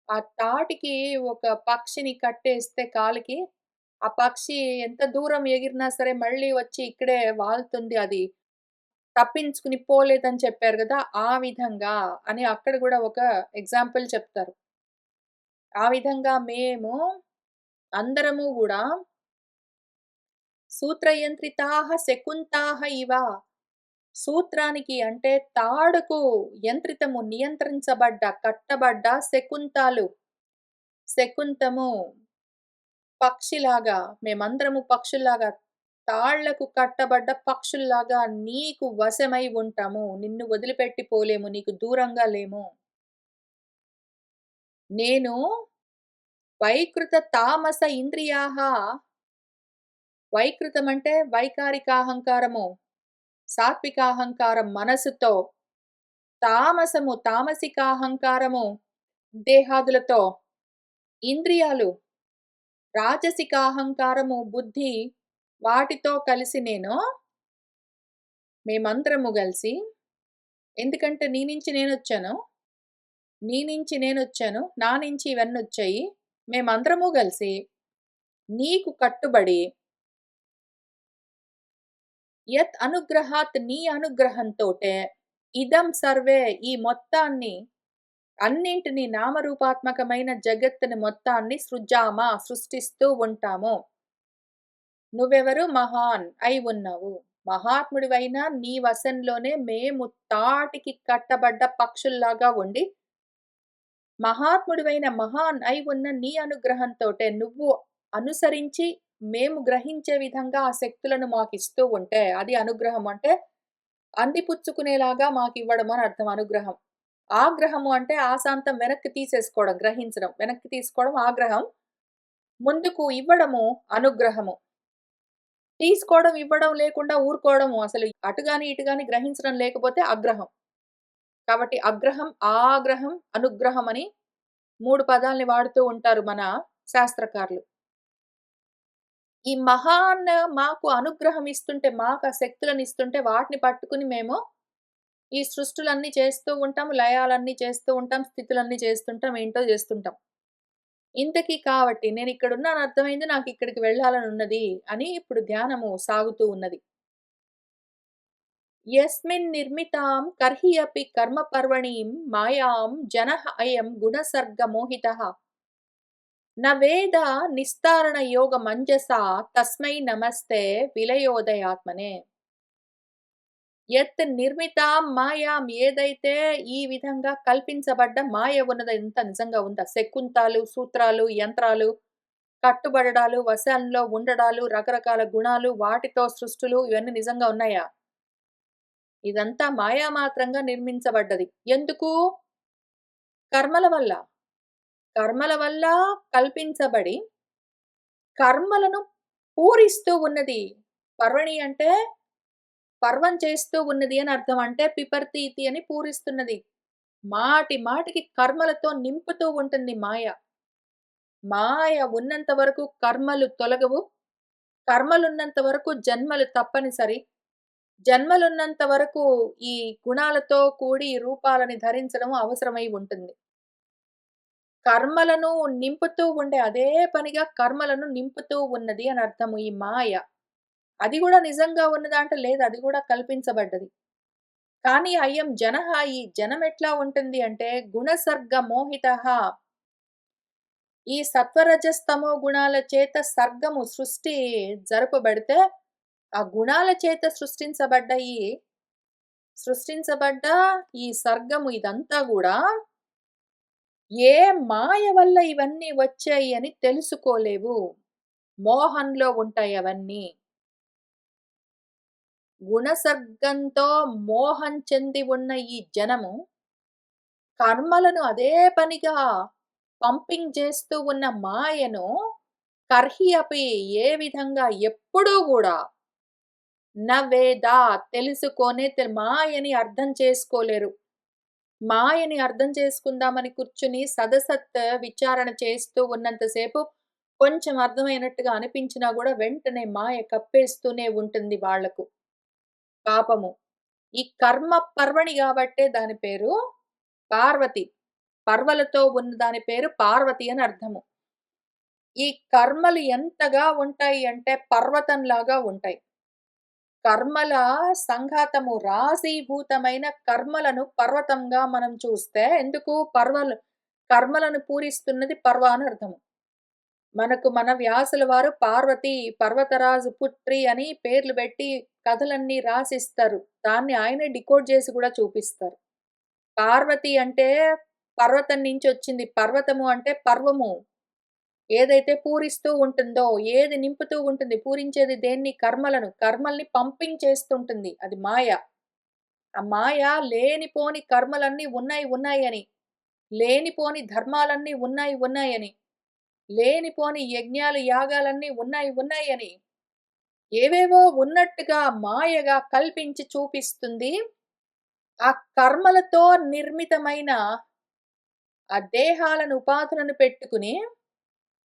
ఆ తాటికి ఒక పక్షిని కట్టేస్తే కాలికి, ఆ పక్షి ఎంత దూరం ఎగిరినా సరే మళ్ళీ వచ్చి ఇక్కడే వాలుతుంది అది. తప్పించుకుని పోలేదని చెప్పారు గదా! ఆ విధంగా అని అక్కడ గూడా ఒక ఎగ్జాంపుల్ చెప్తారు. ఆ విధంగా మేము అందరము గూడా సూత్రయంత్రితాః శకుంతాః ఇవ. సూత్రానికి అంటే తాడుకు యంత్రితము, నియంత్రించబడ్డ, కట్టబడ్డ శకుంతాలు. శకుంతము పక్షిలాగా, మేమందరము పక్షుల్లాగా, తాళ్లకు కట్టబడ్డ పక్షుల్లాగా నీకు వశమై ఉంటాము. నిన్ను వదిలిపెట్టి పోలేము. నీకు దూరంగా లేము. నేను వైకృత తామస ఇంద్రియాః. వైకృతం అంటే వైకారికాహంకారము, సాత్వికాహంకారం మనసుతో, తామసము, తామసికాహంకారము దేహాదులతో, ఇంద్రియాలు, రాజసికాహంకారము బుద్ధి, వాటితో కలిసి మేమందరము గలిసి, ఎందుకంటే నీ నుంచి నేనొచ్చాను, నీ నుంచి నేనొచ్చాను, నా నుంచి ఇవన్నొచ్చాయి. మేమందరము గలిసి నీకు కట్టుబడి యత్ అనుగ్రహాత్ నీ అనుగ్రహంతోటే ఇదం సర్వే ఈ మొత్తాన్ని అన్నింటిని నామరూపాత్మకమైన జగత్తుని మొత్తాన్ని సృష్టిస్తూ ఉంటాము. నువ్వెవరు? మహాన్ అయి ఉన్నావు. మహాత్ముడివైన నీ వశంలోనే మేము తాటికి కట్టబడ్డ పక్షుల్లాగా ఉండి, మహాత్ముడివైన మహాన్ అయి ఉన్న నీ అనుగ్రహంతోటే నువ్వు అనుసరించి మేము గ్రహించే విధంగా ఆ శక్తులను మాకిస్తూ ఉంటే, అది అనుగ్రహం అంటే అందిపుచ్చుకునేలాగా మాకివ్వడం అని అర్థం అనుగ్రహం. ఆగ్రహము అంటే ఆశాంతం వెనక్కి తీసేసుకోవడం, గ్రహించడం. వెనక్కి తీసుకోవడం ఆగ్రహం. ముందుకు ఇవ్వడము అనుగ్రహము. తీసుకోవడం, ఇవ్వడం లేకుండా ఊరుకోవడము అసలు అటు గాని, ఇటు గాని గ్రహించడం లేకపోతే అగ్రహం. కాబట్టి అగ్రహం, ఆగ్రహం, అనుగ్రహం అని 3 పదాల్ని వాడుతూ ఉంటారు మన శాస్త్రకారులు. ఈ మహాన్ మాకు అనుగ్రహం ఇస్తుంటే, మాకు ఆ శక్తులనిస్తుంటే వాటిని పట్టుకుని మేము ఈ సృష్టులన్నీ చేస్తూ ఉంటాం, లయాలన్నీ చేస్తూ ఉంటాం, స్థితులన్నీ చేస్తుంటాం, ఏంటో చేస్తుంటాం. ఇంతకీ కాబట్టి నేనిక్కడున్నాను అర్థమైంది. నాకిక్కడికి వెళ్ళాలనున్నది అని ఇప్పుడు ధ్యానము సాగుతూ ఉన్నది. యస్మిన్ నిర్మితాం కర్హి అపి కర్మ పర్వణీం మాయాం జనః అయం గుణసర్గ మోహితః న వేద నిస్తారణ యోగ మంజసా తస్మై నమస్తే విలయోదయాత్మనే. యత్ నిర్మితాం మాయాం ఏదైతే ఈ విధంగా కల్పించబడ్డ మాయ ఉన్నది ఎంత నిజంగా ఉందా? శకుంతాలు, సూత్రాలు, యంత్రాలు, కట్టుబడడాలు, వశంలో ఉండడాలు, రకరకాల గుణాలు, వాటితో సృష్టులు ఇవన్నీ నిజంగా ఉన్నాయా? ఇదంతా మాయామాత్రంగా నిర్మించబడ్డది. ఎందుకు? కర్మల వల్ల. కర్మల వల్ల కల్పించబడి, కర్మలను పూరిస్తూ ఉన్నది. పర్వణి అంటే పర్వం చేస్తూ ఉన్నది అని అర్థం. అంటే పిపర్తీతి అని పూరిస్తున్నది. మాటి మాటికి కర్మలతో నింపుతూ ఉంటుంది మాయ. మాయ ఉన్నంత వరకు కర్మలు తొలగవు. కర్మలున్నంత వరకు జన్మలు తప్పనిసరి. జన్మలున్నంత వరకు ఈ గుణాలతో కూడి రూపాలని ధరించడం అవసరమై ఉంటుంది. కర్మలను నింపుతూ ఉండే అదే పనిగా కర్మలను నింపుతూ ఉన్నది అని అర్థము ఈ మాయ. అది గూడా నిజంగా ఉన్నదా అంటే లేదు. అది గూడా కల్పించబడ్డది. కానీ అయం జనః ఈ జనం ఎట్లా ఉంటుంది అంటే గుణసర్గ మోహితః ఈ సత్వరజస్తమో గుణాల చేత సర్గము సృష్టి జరపబడితే, ఆ గుణాల చేత సృష్టించబడ్డ ఈ సర్గము ఇదంతా గూడా ఏ మాయ వల్ల ఇవన్నీ వచ్చాయి అని తెలుసుకోలేవు. మోహంలో ఉంటాయవన్నీ. గుణసర్గంతో మోహం చెంది ఉన్న ఈ జనము, కర్మలను అదే పనిగా పంపింగ్ చేస్తూ ఉన్న మాయను కర్హి అపి ఏ విధంగా ఎప్పుడూ గూడా న వేద మాయని అర్థం చేసుకోలేరు. మాయని అర్థం చేసుకుందామని కూర్చుని సదసత్ విచారణ చేస్తూ ఉన్నంత సేపు కొంచెం అర్థమైనట్టుగా అనిపించినా గూడా వెంటనే మాయ కప్పేస్తూనే ఉంటుంది వాళ్ళకు. పాపము. ఈ కర్మ పర్వణి గాబట్టే దాని పేరు పార్వతి. పర్వలతో ఉన్న దాని పేరు పార్వతి అని అర్థము. ఈ కర్మలు ఎంతగా ఉంటాయి అంటే పర్వతంలాగా ఉంటాయి. కర్మల సంఘాతము రాశీభూతమైన కర్మలను పర్వతంగా మనం చూస్తే ఎందుకు కర్మలను పూరిస్తున్నది పర్వ అని అర్థము. మనకు మన వ్యాసుల వారు పార్వతి, పర్వతరాజు పుత్రి అని పేర్లు పెట్టి కథలన్నీ రాసిస్తారు. దాన్ని ఆయనే డికోడ్ చేసి కూడా చూపిస్తారు. పార్వతి అంటే పర్వతం నుంచొచ్చింది. పర్వతము అంటే పర్వము. ఏదైతే పూరిస్తూ ఉంటుందో, ఏది నింపుతూ ఉంటుంది, పూరించేది దేన్ని? కర్మలను. కర్మల్ని పంపింగ్ చేస్తుంటుంది. అది మాయ. ఆ మాయ లేనిపోని కర్మలన్నీ ఉన్నాయి ఉన్నాయని, లేనిపోని ధర్మాలన్నీ ఉన్నాయి ఉన్నాయని, లేనిపోని యజ్ఞాలు, యాగాలన్నీ ఉన్నాయి ఉన్నాయని, ఏవేవో ఉన్నట్టుగా మాయగా కల్పించి చూపిస్తుంది. ఆ కర్మలతో నిర్మితమైన ఆ దేహాలను, ఉపాధులను పెట్టుకుని,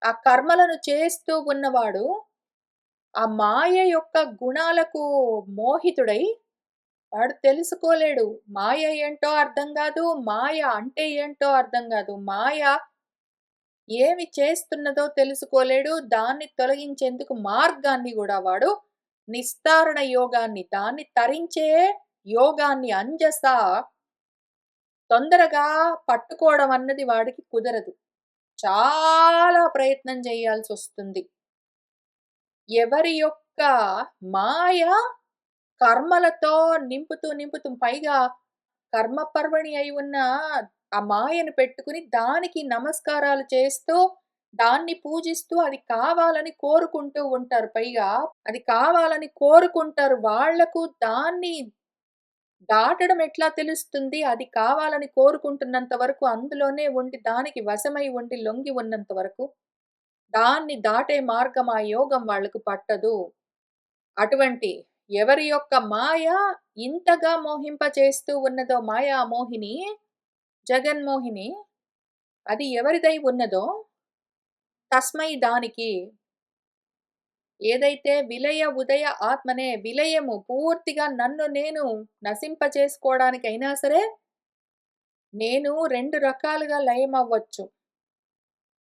ఆ కర్మలను చేస్తూ ఉన్నవాడు, ఆ మాయ యొక్క గుణాలకు మోహితుడై, వాడు తెలుసుకోలేడు. మాయ ఏంటో అర్థం గాదు. మాయ అంటే ఏంటో అర్థం గాదు. మాయ ఏమి చేస్తున్నదో తెలుసుకోలేడు. దాన్ని తొలగించేందుకు మార్గాన్ని గూడా వాడు నిస్తారణ యోగాన్ని, దాన్ని తరించే యోగాన్ని అంజస తొందరగా పట్టుకోవడం అన్నది వాడికి కుదరదు. చాలా ప్రయత్నం చేయాల్సొస్తుంది. ఎవరి యొక్క మాయ కర్మలతో నింపుతూ పైగా కర్మ పర్వణి అయి ఉన్న ఆ మాయను పెట్టుకుని దానికి నమస్కారాలు చేస్తూ, దాన్ని పూజిస్తూ అది కావాలని కోరుకుంటూ ఉంటారు. పైగా అది కావాలని కోరుకుంటారు. వాళ్లకు దాన్ని దాటడం ఎట్లా తెలుస్తుంది? అది కావాలని కోరుకుంటున్నంత వరకు అందులోనే ఉండి, దానికి వశమై ఉండి, లొంగి ఉన్నంత వరకు, దాన్ని దాటే మార్గం, ఆ యోగం వాళ్ళకు పట్టదు. అటువంటి ఎవరి యొక్క మాయ ఇంతగా మోహింపచేస్తూ ఉన్నదో మాయామోహిని, జగన్మోహిని, అది ఎవరిదై ఉన్నదో తస్మై దానికి ఏదైతే విలయ ఉదయ ఆత్మనే విలయము పూర్తిగా నన్ను నేను నశింపచేసుకోవడానికైనా సరే, నేను 2 రకాలుగా లయమవ్వచ్చు.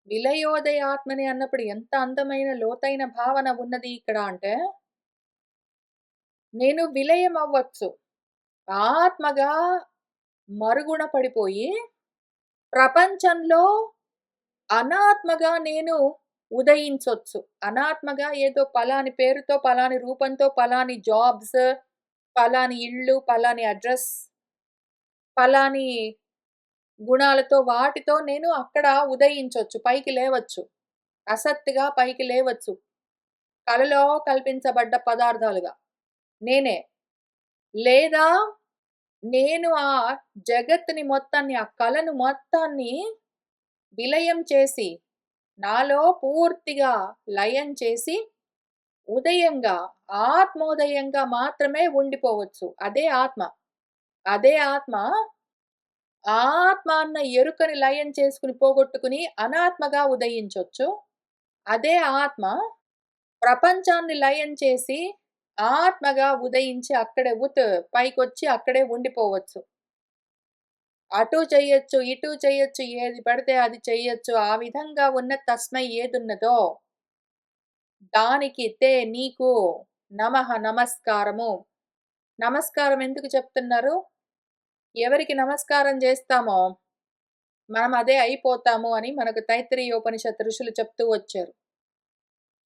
విలయోదయ ఆత్మని అన్నప్పుడు ఎంత అందమైన లోతైన భావన ఉన్నది ఇక్కడ అంటే, నేను విలయమవ్వచ్చు. ఆత్మగా మరుగున పడిపోయి, ప్రపంచంలో అనాత్మగా నేను ఉదయించొచ్చు. అనాత్మగా ఏదో పలాని పేరుతో, పలాని రూపంతో, పలాని జాబ్స్, పలాని ఇల్లు, పలాని అడ్రెస్, పలాని గుణాలతో వాటితో నేను అక్కడ ఉదయించొచ్చు. పైకి లేవచ్చు. అసత్తుగా పైకి లేవచ్చు. కలలో కల్పించబడ్డ పదార్థాలుగా. నేనే. లేదా నేను ఆ జగత్తుని మొత్తాన్ని, ఆ కలను మొత్తాన్ని విలయం చేసి, నాలో పూర్తిగా లయం చేసి, ఉదయంగా, ఆత్మోదయంగా మాత్రమే ఉండిపోవచ్చు. అదే ఆత్మ. అదే ఆత్మ, ఆత్మ అన్న ఎరుకని లయం చేసుకుని, పోగొట్టుకుని అనాత్మగా ఉదయించొచ్చు. అదే ఆత్మ ప్రపంచాన్ని లయం చేసి, ఆత్మగా ఉదయించి అక్కడే పైకొచ్చి అక్కడే ఉండిపోవచ్చు. అటూ చెయ్యొచ్చు, ఇటూ చెయ్యొచ్చు, ఏది పడితే అది చెయ్యొచ్చు. ఆ విధంగా ఉన్న తస్మై ఏదున్నదో, దానికి నీకు నమః నమస్కారము. నమస్కారం ఎందుకు చెప్తున్నారు? ఎవరికి నమస్కారం చేస్తామో, మనం అదే అయిపోతాము అని మనకు తైత్తరీయోపనిషత్ ఋషులు చెప్తూ వచ్చారు.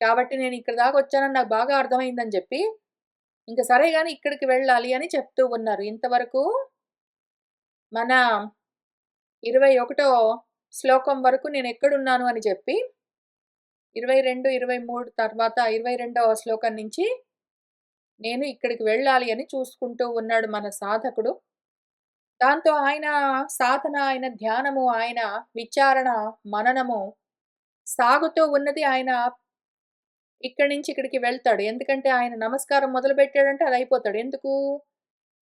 కాబట్టి నేను ఇక్కడి దాకా వచ్చానని నాకు బాగా అర్థమైందని చెప్పి, ఇంక సరే గాని ఇక్కడికి వెళ్ళాలి అని చెప్తూ ఉన్నారు. ఇంతవరకు మన 21 శ్లోకం వరకు నేనెక్కడున్నాను అని చెప్పి, 22, 23 తర్వాత 22వ శ్లోకం నుంచి నేను ఇక్కడికి వెళ్ళాలి అని చూసుకుంటూ ఉన్నాడు మన సాధకుడు. దాంతో ఆయన సాధన, ఆయన ధ్యానము, ఆయన విచారణ, మననము సాగుతూ ఉన్నది. ఆయన ఇక్కడి నుంచి ఇక్కడికి వెళ్తాడు. ఎందుకంటే ఆయన నమస్కారం మొదలుపెట్టాడంటే అది అయిపోతాడు. ఎందుకు?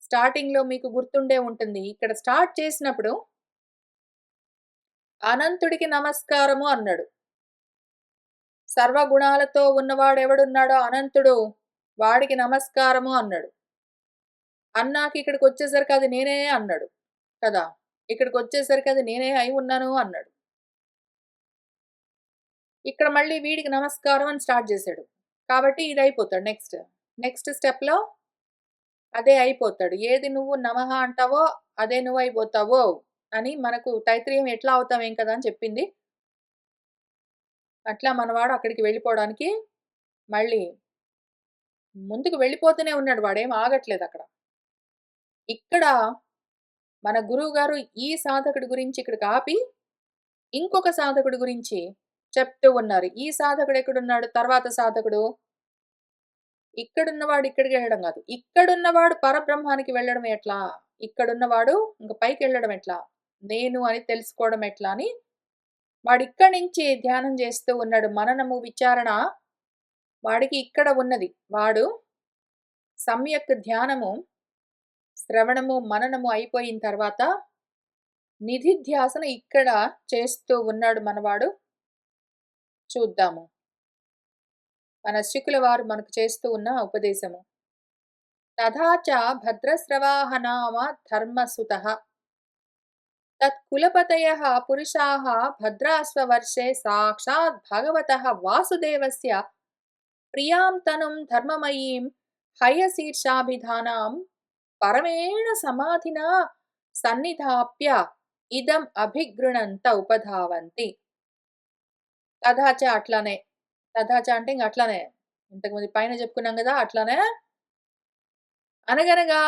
స్టార్టింగ్‌లో మీకు గుర్తుండే ఉంటుంది. ఇక్కడ స్టార్ట్ చేసినప్పుడు అనంతుడికి నమస్కారము అన్నాడు. సర్వగుణాలతో ఉన్నవాడెవడున్నాడో అనంతుడు, వాడికి నమస్కారము అన్నాడు. అన్నాక ఇక్కడికొచ్చేసరికి అది నేనే అన్నాడు కదా! ఇక్కడికొచ్చేసరికి అది నేనే అయి ఉన్నాను అన్నాడు. ఇక్కడ మళ్ళీ వీడికి నమస్కారం అని స్టార్ట్ చేశాడు. కాబట్టి ఇది అయిపోతాడు నెక్స్ట్. నెక్స్ట్ స్టెప్‌లో అదే అయిపోతాడు. ఏది నువ్వు నమః అంటావో అదే నువ్వయిపోతావో అని మనకు తైత్రీయం ఎట్లా అవుతావేం కదా అని చెప్పింది. అట్లా మనవాడు అక్కడికి వెళ్ళిపోవడానికి మళ్ళీ ముందుకు వెళ్ళిపోతూనే ఉన్నాడు. వాడేం ఆగట్లేదక్కడ. ఇక్కడ మన గురువుగారు ఈ సాధకుడి గురించి ఇక్కడికి ఆపి, ఇంకొక సాధకుడి గురించి చెప్తూ ఉన్నారు. ఈ సాధకుడు ఎక్కడున్నాడు? తర్వాత సాధకుడు. ఇక్కడున్నవాడు ఇక్కడికి వెళ్ళడం కాదు. ఇక్కడున్నవాడు పరబ్రహ్మానికి వెళ్ళడం ఎట్లా? ఇక్కడున్నవాడు ఇంక పైకెళ్ళడం ఎట్లా? నేను అని తెలుసుకోవడం ఎట్లా అని వాడిక్కడి నుంచి ధ్యానం చేస్తూ ఉన్నాడు. మననము, విచారణ వాడికి ఇక్కడ ఉన్నది. వాడు సమ్యక్ ధ్యానము, శ్రవణము, మననము అయిపోయిన తర్వాత నిధిధ్యాసన ఇక్కడ చేస్తూ ఉన్నాడు మనవాడు. చూద్దాము. మన శుకుల వారు మనకు చేస్తూ ఉన్న ఉపదేశము. తథాచ భద్రస్రవాహ నామ ధర్మసుతః తత్కులపతయః పురుషాః భద్రాశ్వవర్షే సాక్షాత్ భగవతః వాసుదేవస్య ప్రియాం తనుం ధర్మమయీం హయశీర్షాభిధానాం పరమేణ సమాధినా సన్నిధాప్య ఇదం అభిగృణంత ఉపధావంతి. తథాచ అట్లానే. తథాచ అంటే ఇంక అట్లానే. ఇంతకుముందు పైన చెప్పుకున్నాం కదా అట్లానే. అనగనగా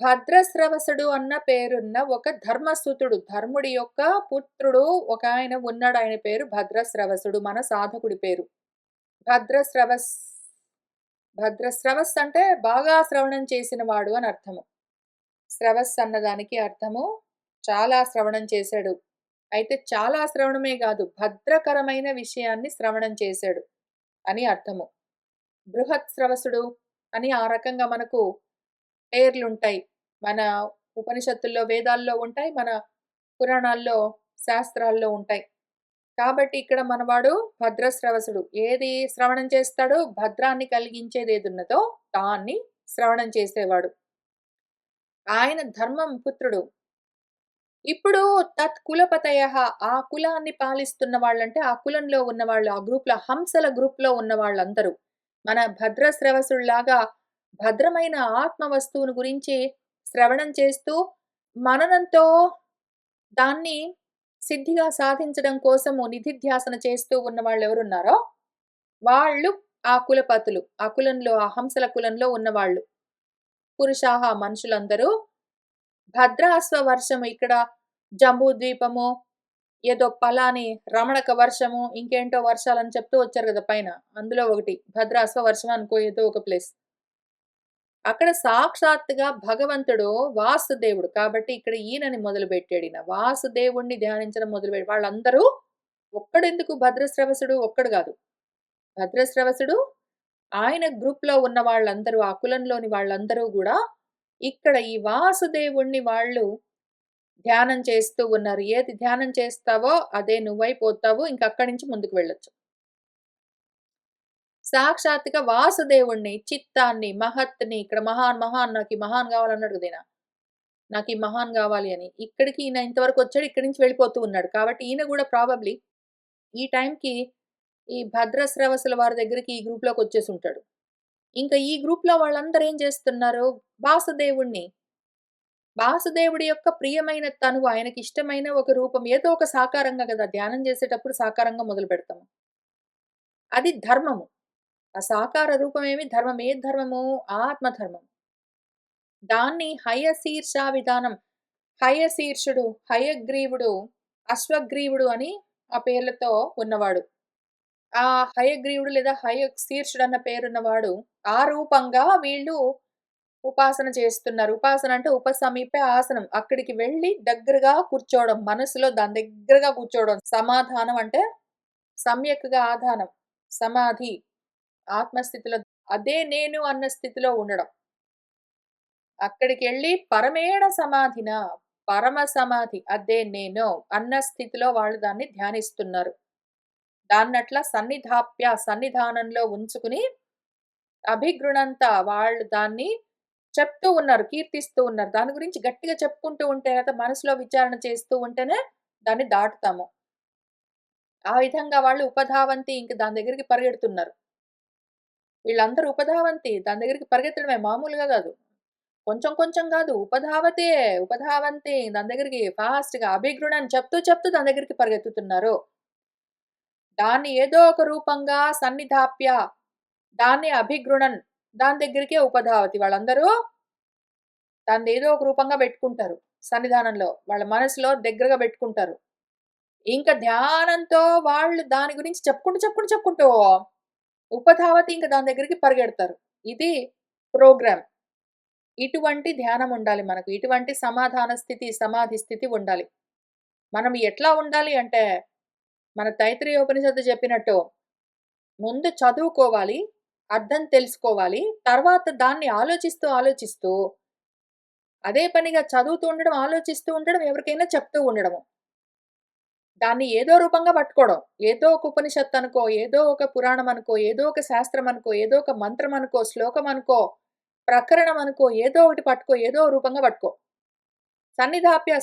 భద్రస్రవసుడు అన్న పేరున్న ఒక ధర్మసుతుడు, ధర్ముడి యొక్క పుత్రుడు ఒక ఆయన ఉన్నాడు. ఆయన పేరు భద్రస్రవసుడు. మన సాధకుడి పేరు భద్రస్రవస్. భద్రస్రవస్ అంటే బాగా శ్రవణం చేసిన వాడు అని అర్థము. స్రవస్ అన్నదానికి అర్థము చాలా శ్రవణం చేశాడు. అయితే చాలా శ్రవణమే గాదు, భద్రకరమైన విషయాన్ని శ్రవణం చేశాడు అని అర్థము. బృహత్ శ్రవసుడు అని ఆ రకంగా మనకు పేర్లుంటాయి. మన ఉపనిషత్తుల్లో, వేదాల్లో ఉంటాయి. మన పురాణాల్లో, శాస్త్రాల్లో ఉంటాయి. కాబట్టి ఇక్కడ మనవాడు భద్రశ్రవసుడు. ఏది శ్రవణం చేస్తాడో, భద్రాన్ని కలిగించేదేదున్నదో దాన్ని శ్రవణం చేసేవాడు. ఆయన ధర్మం పుత్రుడు. ఇప్పుడు కులపతయః, ఆ కులాన్ని పాలిస్తున్న వాళ్ళంటే, ఆ కులంలో ఉన్నవాళ్ళు, ఆ గ్రూప్‌లో హంసల గ్రూప్‌లో ఉన్న వాళ్ళందరూ. మన భద్రశ్రవసుడిలాగా భద్రమైన ఆత్మ వస్తువును గురించి శ్రవణం చేస్తూ, మననంతో దాన్ని సిద్ధిగా సాధించడం కోసము నిధిధ్యాసన చేస్తూ ఉన్న వాళ్ళెవరున్నారో, వాళ్ళు ఆ కులపతులు. ఆ కులంలో, ఆ హంసల కులంలో ఉన్నవాళ్ళు. పురుషాహ మనుషులందరూ భద్రాశ్వ వర్షము, ఇక్కడ జంబూద్వీపము, ఏదో పలాని రమణక వర్షము, ఇంకేంటో వర్షాలని చెప్తూ వచ్చారు గదా పైన. అందులో ఒకటి భద్రాశ్వ వర్షం అనుకో, ఏదో ఒక ప్లేస్. అక్కడ సాక్షాత్తుగా భగవంతుడు వాసుదేవుడు. కాబట్టి ఇక్కడ ఈయనని మొదలుపెట్టాడిన. వాసుదేవుడిని ధ్యానించడం మొదలుపెట్టి వాళ్ళందరూ ఒక్కడెందుకు భద్రశ్రవసుడు ఒక్కడు గాదు. భద్రశ్రవసుడు, ఆయన గ్రూప్‌లో ఉన్న వాళ్ళందరూ, ఆ కులంలోని వాళ్ళందరూ గూడా ఇక్కడ ఈ వాసుదేవుడిని వాళ్ళు ధ్యానం చేస్తూ ఉన్నారు. ఏది ధ్యానం చేస్తావో అదే నువ్వైపోతావు. ఇంక అక్కడి నుంచి ముందుకు వెళ్ళొచ్చు. సాక్షాత్తుగా వాసుదేవుడిని, చిత్తాన్ని, మహత్‌ని, ఇక్కడ మహాన్, మహాన్ నాకీ మహాన్ గావాలన్నాడు గదా ఈయన. నాకీ మహాన్ గావాలి అని. ఇక్కడికి ఈయన ఇంతవరకొచ్చాడు. ఇక్కడి నుంచి వెళ్ళిపోతూ ఉన్నాడు. కాబట్టి ఈయన గూడా ప్రాబబ్లీ ఈ టైంకి ఈ భద్రశ్రవసుల వారి దగ్గరికి ఈ గ్రూప్‌లోకొచ్చేసుంటాడు. ఇంక ఈ గ్రూప్‌లో వాళ్ళందరూ ఏం చేస్తున్నారు? వాసుదేవుడిని, వాసుదేవుడి యొక్క ప్రియమైన తనువు, ఆయనకిష్టమైన ఒక రూపం, ఏదో ఒక సాకారంగా గదా! ధ్యానం చేసేటప్పుడు సాకారంగా మొదలుపెడతాము. అది ధర్మము. ఆ సాకార రూపమేమి ధర్మం. ఏది ధర్మము? ఆత్మధర్మం. దాన్ని హయశీర్ష విధానం. హయశీర్షుడు, హయగ్రీవుడు, అశ్వగ్రీవుడు అని ఆ పేర్లతో ఉన్నవాడు. ఆ హయగ్రీవుడు లేదా హయశీర్షుడు అన్న పేరున్నవాడు, ఆ రూపంగా వీళ్ళు ఉపాసన చేస్తున్నారు. ఉపాసన అంటే ఉపసమీపే ఆసనం. అక్కడికి వెళ్లి దగ్గరగా కూర్చోవడం. మనసులో దాని దగ్గరగా కూర్చోవడం. సమాధానం అంటే సమ్యక్‌గా ఆధానం. సమాధి. ఆత్మస్థితిలో అదే నేను అన్న స్థితిలో ఉండడం. అక్కడికెళ్లి పరమేణ సమాధిన, పరమ సమాధి అదే నేను అన్న స్థితిలో వాళ్ళు దాన్ని ధ్యానిస్తున్నారు. దాన్నట్లా సన్నిధానంలో ఉంచుకుని అభిగృణంత వాళ్ళు దాన్ని చెప్తూ ఉన్నారు. కీర్తిస్తూ ఉన్నారు. దాని గురించి గట్టిగా చెప్పుకుంటూ ఉంటే గదా, మనసులో విచారణ చేస్తూ ఉంటేనే దాన్ని దాటుతాము. ఆ విధంగా వాళ్ళు ఉపధావంతి, ఇంక దాని దగ్గరికి పరిగెడుతున్నారు. వీళ్ళందరూ ఉపధావంతి. దాని దగ్గరికి పరిగెత్తడమే, మామూలుగా గాదు. కొంచెం కొంచెం గాదు. ఉపధావతే, ఉపధావంతి. దాని దగ్గరికి ఫాస్ట్‌గా అభిగృణన్ చెప్తూ చెప్తూ దాని దగ్గరికి పరిగెత్తుతున్నారు. దాన్ని ఏదో ఒక రూపంగా సన్నిధాప్య, దాన్ని అభిగృణన్, దాని దగ్గరికే ఉపధావతి. వాళ్ళందరూ దాన్నేదో ఒక రూపంగా బెట్టుకుంటారు. సన్నిధానంలో. వాళ్ళ మనసులో దగ్గరగా బెట్టుకుంటారు. ఇంక ధ్యానంతో వాళ్ళు దాని గురించి చెప్పుకుంటూ ఉపధావతి ఇంక దాని దగ్గరికి పరిగెడతారు. ఇది ప్రోగ్రామ్. ఇటువంటి ధ్యానం ఉండాలి మనకు. ఇటువంటి సమాధాన స్థితి, సమాధి స్థితి ఉండాలి. మనం ఎట్లా ఉండాలి అంటే, మన తైత్రీయ ఉపనిషత్తు చెప్పినట్టు ముందు చదువుకోవాలి, అర్థం తెలుసుకోవాలి. తర్వాత దాన్ని ఆలోచిస్తూ అదే పనిగా చదువుతూ ఉండడం, ఆలోచిస్తూ ఉండడం, ఎవరికైనా చెప్తూ ఉండడము. దాన్ని ఏదో రూపంగా పట్టుకోవడం. ఏదో ఒక ఉపనిషత్తు అనుకో, ఏదో ఒక పురాణం అనుకో, ఏదో ఒక శాస్త్రం అనుకో, ఏదో ఒక మంత్రం అనుకో, శ్లోకం అనుకో, ప్రకరణం అనుకో, ఏదో ఒకటి పట్టుకో, ఏదో రూపంగా పట్టుకో.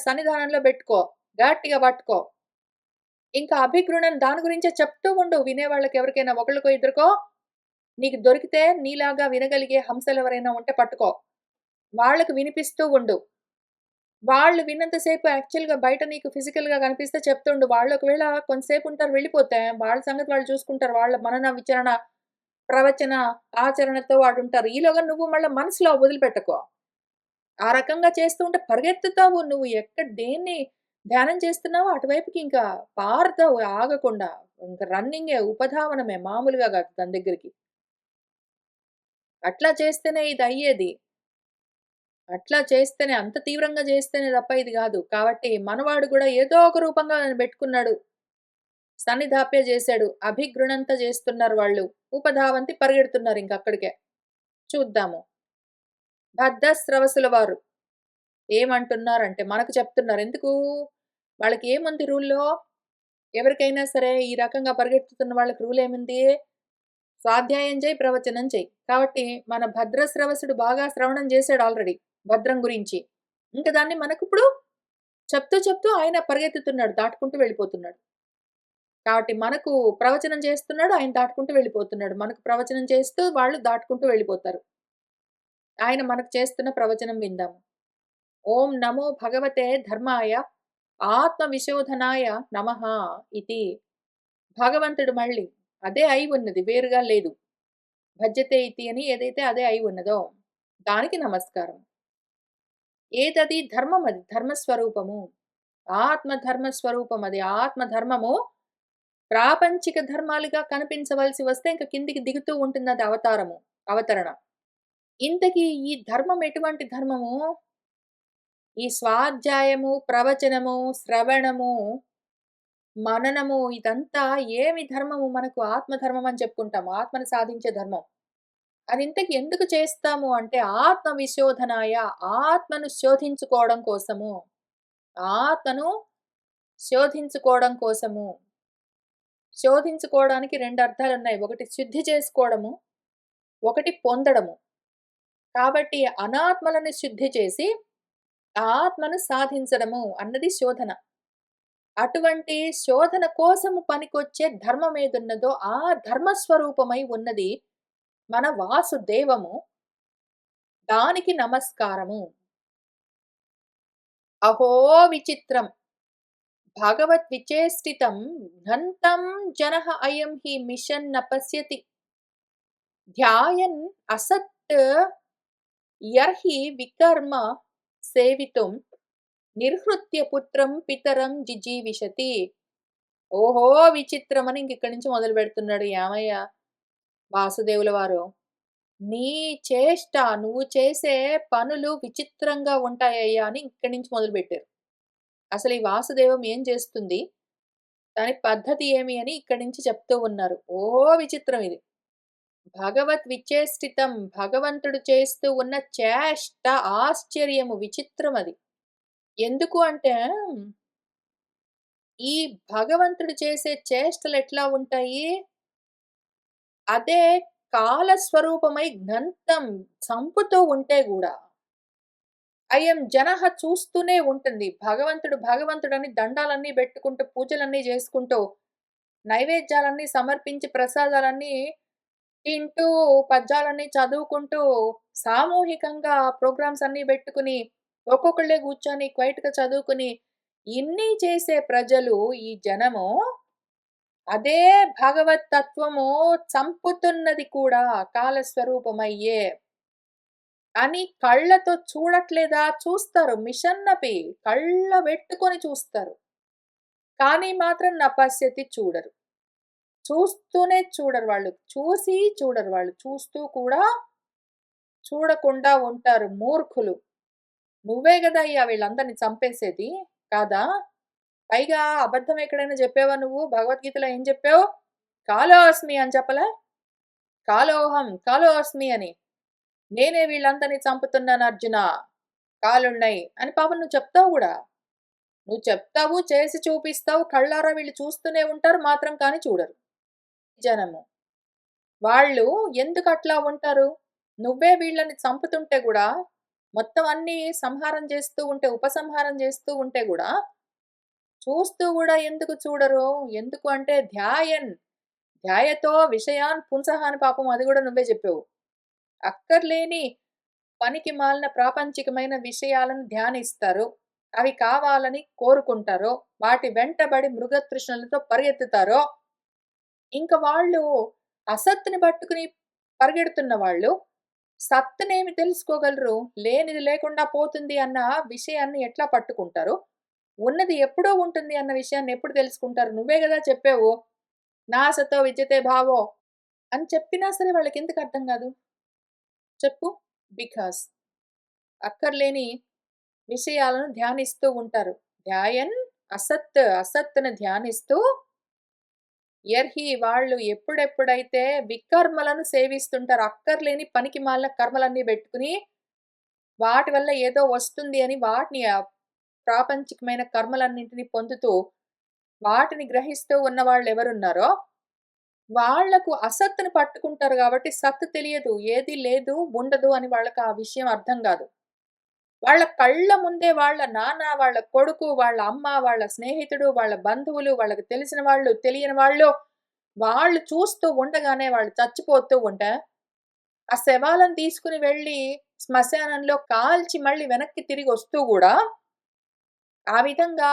సన్నిధానంలో బెట్టుకో. గట్టిగా పట్టుకో. ఇంకా అభిగృణం దాని గురించే చెప్తూ ఉండు. వినేవాళ్ళకి ఎవరికైనా ఒకళ్ళకో, ఇద్దరికో నీకు దొరికితే నీలాగా వినగలిగే హంసలెవరైనా ఉంటే పట్టుకో. వాళ్ళకి వినిపిస్తూ ఉండు. వాళ్ళు విన్నంత సేపు యాక్చువల్‌గా బయట నీకు ఫిజికల్‌గా కనిపిస్తే చెప్తుండు. వాళ్ళు ఒకవేళ కొంతసేపుంటారు వెళ్ళిపోతే, వాళ్ళ సంగతి వాళ్ళు చూసుకుంటారు. వాళ్ళ మనన, విచరణ, ప్రవచన, ఆచరణతో వాడుంటారు. ఈలోగా నువ్వు మళ్ళా మనసులో వదిలిపెట్టకు. ఆ రకంగా చేస్తూ ఉంటే పరిగెత్తుతావు. నువ్వు దేన్ని ధ్యానం చేస్తున్నావో అటువైపుకి ఇంకా పారుతావు ఆగకుండా. ఇంక రన్నింగే, ఉపధావనమే, మామూలుగా గాదు దాని దగ్గరికి. అట్లా చేస్తేనే ఇది అయ్యేది. అట్లా చేస్తేనే అంత తీవ్రంగా చేస్తేనే తప్ప ఇది గాదు. కాబట్టి మనవాడు గూడా ఏదో ఒక రూపంగా బెట్టుకున్నాడు. సన్నిధాప్య జేశాడు. అభిగృణంత జేస్తున్నారు వాళ్ళు. ఉపధావంతి పరిగెడుతున్నారింక అక్కడికే. చూద్దాము. భద్రస్రవసుల వారు ఏమంటున్నారంటే మనకు చెప్తున్నారు. ఎందుకు? వాళ్ళకి ఏముంది రూల్‌లో? ఎవరికైనా సరే ఈ రకంగా పరిగెత్తుతున్న వాళ్ళకి రూల్ ఏముంది? స్వాధ్యాయం చెయ్యి, ప్రవచనం చెయ్యి. కాబట్టి మన భద్రశ్రవసుడు బాగా శ్రవణం చేసాడు ఆల్రెడీ భద్రం గురించి. ఇంక దాన్ని మనకిప్పుడు చెప్తూ ఆయన పరిగెత్తుతున్నాడు. దాటుకుంటూ వెళ్ళిపోతున్నాడు. కాబట్టి మనకు ప్రవచనం చేస్తున్నాడు. ఆయన దాటుకుంటూ వెళ్ళిపోతున్నాడు. మనకు ప్రవచనం చేస్తూ వాళ్ళు దాటుకుంటూ వెళ్ళిపోతారు. ఆయన మనకు చేస్తున్న ప్రవచనం విందాము. ఓం నమో భగవతే ధర్మాయ ఆత్మ విశోధనాయ నమః ఇతి. భగవంతుడు మళ్ళీ అదే అయి ఉన్నది. వేరుగా లేదు. భజ్యతే ఇతి అని ఏదైతే అదే అయి ఉన్నదో దానికి నమస్కారం. ఏదది ధర్మం అది. ధర్మస్వరూపము. ఆత్మ ధర్మస్వరూపం అది. ఆత్మ ధర్మము ప్రాపంచిక ధర్మాలుగా కనిపించవలసి వస్తే ఇంక కిందికి దిగుతూ ఉంటుందది అవతారము. అవతరణ. ఇంతకీ ఈ ధర్మం ఎటువంటి ధర్మము? ఈ స్వాధ్యాయము, ప్రవచనము, శ్రవణము, మననము ఇదంతా ఏమి ధర్మము మనకు ఆత్మధర్మం అని చెప్పుకుంటాం. ఆత్మను సాధించే ధర్మం. అది ఇంతకి ఎందుకు చేస్తాము అంటే ఆత్మ విశోధనాయ ఆత్మను శోధించుకోవడం కోసము. ఆత్మను శోధించుకోవడం కోసము. శోధించుకోవడానికి 2 అర్థాలున్నాయి. ఒకటి శుద్ధి చేసుకోవడము, ఒకటి పొందడము. కాబట్టి అనాత్మలను శుద్ధి చేసి ఆత్మను సాధించడము అన్నది శోధన. అటువంటి శోధన కోసము పనికొచ్చే ధర్మం ఏదున్నదో ఆ ధర్మస్వరూపమై ఉన్నది మన వాసుదేవము. దానికి నమస్కారము. అహో విచిత్రం! భగవద్విచేష్టితం ఘంతం జనః అయం హి మిషన్న పశ్యతి. ధ్యాయన్ అసత్ యర్హి వికర్మ సేవితుం నిర్హృత్య పుత్రం పితరం జిజీవిషతి. ఓహో విచిత్రమని ఇంకిక్కడి నుంచి మొదలుపెడుతున్నాడు. ఏమయ్య వాసుదేవుల వారు, నీ చేష్ట, నువ్వు చేసే పనులు విచిత్రంగా ఉంటాయ్యా అని ఇక్కడి నుంచి మొదలుపెట్టారు. అసలు ఈ వాసుదేవం ఏం చేస్తుంది? దాని పద్ధతి ఏమి అని ఇక్కడి నుంచి చెప్తూ ఉన్నారు. ఓహో విచిత్రం ఇది. భగవత్ విచేష్టితం భగవంతుడు చేస్తూ ఉన్న చేష్ట ఆశ్చర్యము విచిత్రం అది. ఎందుకు అంటే ఈ భగవంతుడు చేసే చేష్టలు ఎట్లా ఉంటాయి? అదే కాలస్వరూపమై ఘంతం చంపుతూ ఉంటే గూడా అయం జనః చూస్తూనే ఉంటుంది. భగవంతుడని దండాలన్నీ బెట్టుకుంటూ, పూజలన్నీ జేసుకుంటూ, నైవేద్యాలన్నీ సమర్పించి, ప్రసాదాలన్నీ తింటూ, పద్యాలన్నీ చదువుకుంటూ, సామూహికంగా ప్రోగ్రామ్స్ అన్నీ బెట్టుకుని, ఒక్కొక్కళ్ళే గూర్చొని క్వైట్‌గా చదువుకుని, ఇన్ని చేసే ప్రజలు, ఈ జనము అదే భగవత్ తత్వము చంపుతున్నది కూడా కాలస్వరూపమయ్యే అని కళ్ళతో చూడట్లేదా? చూస్తారు. మిషన్నపి కళ్ళబెట్టుకొని చూస్తారు. కానీ మాత్రం నపశ్యతి చూడరు. చూస్తూనే చూడరు వాళ్ళు. చూసి చూడరు వాళ్ళు. చూస్తూ కూడా చూడకుండా ఉంటారు మూర్ఖులు. నువ్వే గదయ్యా వీళ్ళందరిని చంపేసేది. కాదా? పైగా అబద్ధం ఎక్కడైనా జెప్పావా నువ్వు? భగవద్గీతలో ఏం జెప్పావు? కాలోస్మి అని చెప్పలే? కాలోహం, కాలోస్మి అని. నేనే వీళ్ళందరిని చంపుతున్నాను అర్జునా! కాలున్నాయి అని పాపం నువ్వు చెప్తావు గూడా. నువ్వు చెప్తావు, చేసి చూపిస్తావు, కళ్ళారా వీళ్ళు చూస్తూనే ఉంటారు మాత్రం కానీ చూడరు. జనము. వాళ్ళు ఎందుకట్లా ఉంటారు? నువ్వే వీళ్ళని చంపుతుంటే గూడా, మొత్తం అన్నీ సంహారం చేస్తూ ఉంటే, ఉపసంహారం చేస్తూ ఉంటే గూడా, చూస్తూ గూడా ఎందుకు చూడరు? ఎందుకు అంటే ధ్యాయతో విషయాన్ పుంసః అని పాపం అది గూడా నువ్వే జెప్పావు. అక్కర్లేని పనికి మాలిన ప్రాపంచికమైన విషయాలను ధ్యానిస్తారు. అవి కావాలని కోరుకుంటారో, వాటి వెంటబడి మృగతృష్ణలతో పరిగెత్తుతారో, ఇంక వాళ్ళు అసత్తుని పట్టుకుని పరిగెడుతున్న వాళ్ళు, సత్తునేమి తెలుసుకోగలరు? లేనిది లేకుండా పోతుంది అన్న విషయాన్ని ఎట్లా పట్టుకుంటారు? ఉన్నది ఎప్పుడో ఉంటుంది అన్న విషయాన్ని ఎప్పుడు తెలుసుకుంటారు? నువ్వే గదా చెప్పావు. నాసతో విద్యతే భావో అని చెప్పినా సరే వాళ్ళకెందుకు అర్థం గాదు? చెప్పు. బికాస్ అక్కర్లేని విషయాలను ధ్యానిస్తూ ఉంటారు. ధ్యాయన్ అసత్తును ధ్యానిస్తూ వాళ్ళు ఎప్పుడెప్పుడైతే వికర్మలను సేవిస్తుంటారో, అక్కర్లేని పనికిమాలిన కర్మలన్నీ బెట్టుకుని, వాటి వల్ల ఏదో వస్తుంది అని వాటిని ప్రాపంచికమైన కర్మలన్నింటిని పొందుతూ, వాటిని గ్రహిస్తూ ఉన్నవాళ్ళెవరున్నారో, వాళ్లకు అసత్తుని పట్టుకుంటారు గాబట్టి, సత్తు తెలియదు. ఏది లేదు, ఉండదు అని వాళ్ళకి ఆ విషయం అర్థం గాదు. వాళ్ళ కళ్ళ ముందే వాళ్ళ నాన్న, వాళ్ళ కొడుకు, వాళ్ళ అమ్మ, వాళ్ళ స్నేహితుడు, వాళ్ళ బంధువులు, వాళ్ళకి తెలిసిన వాళ్ళు, తెలియని వాళ్ళు చూస్తూ ఉండగానే వాళ్ళు చచ్చిపోతూ ఉంటే, ఆ శవాలను తీసుకొని వెళ్లి శ్మశానంలో కాల్చి మళ్ళీ వెనక్కి తిరిగొస్తూ గూడా, ఆ విధంగా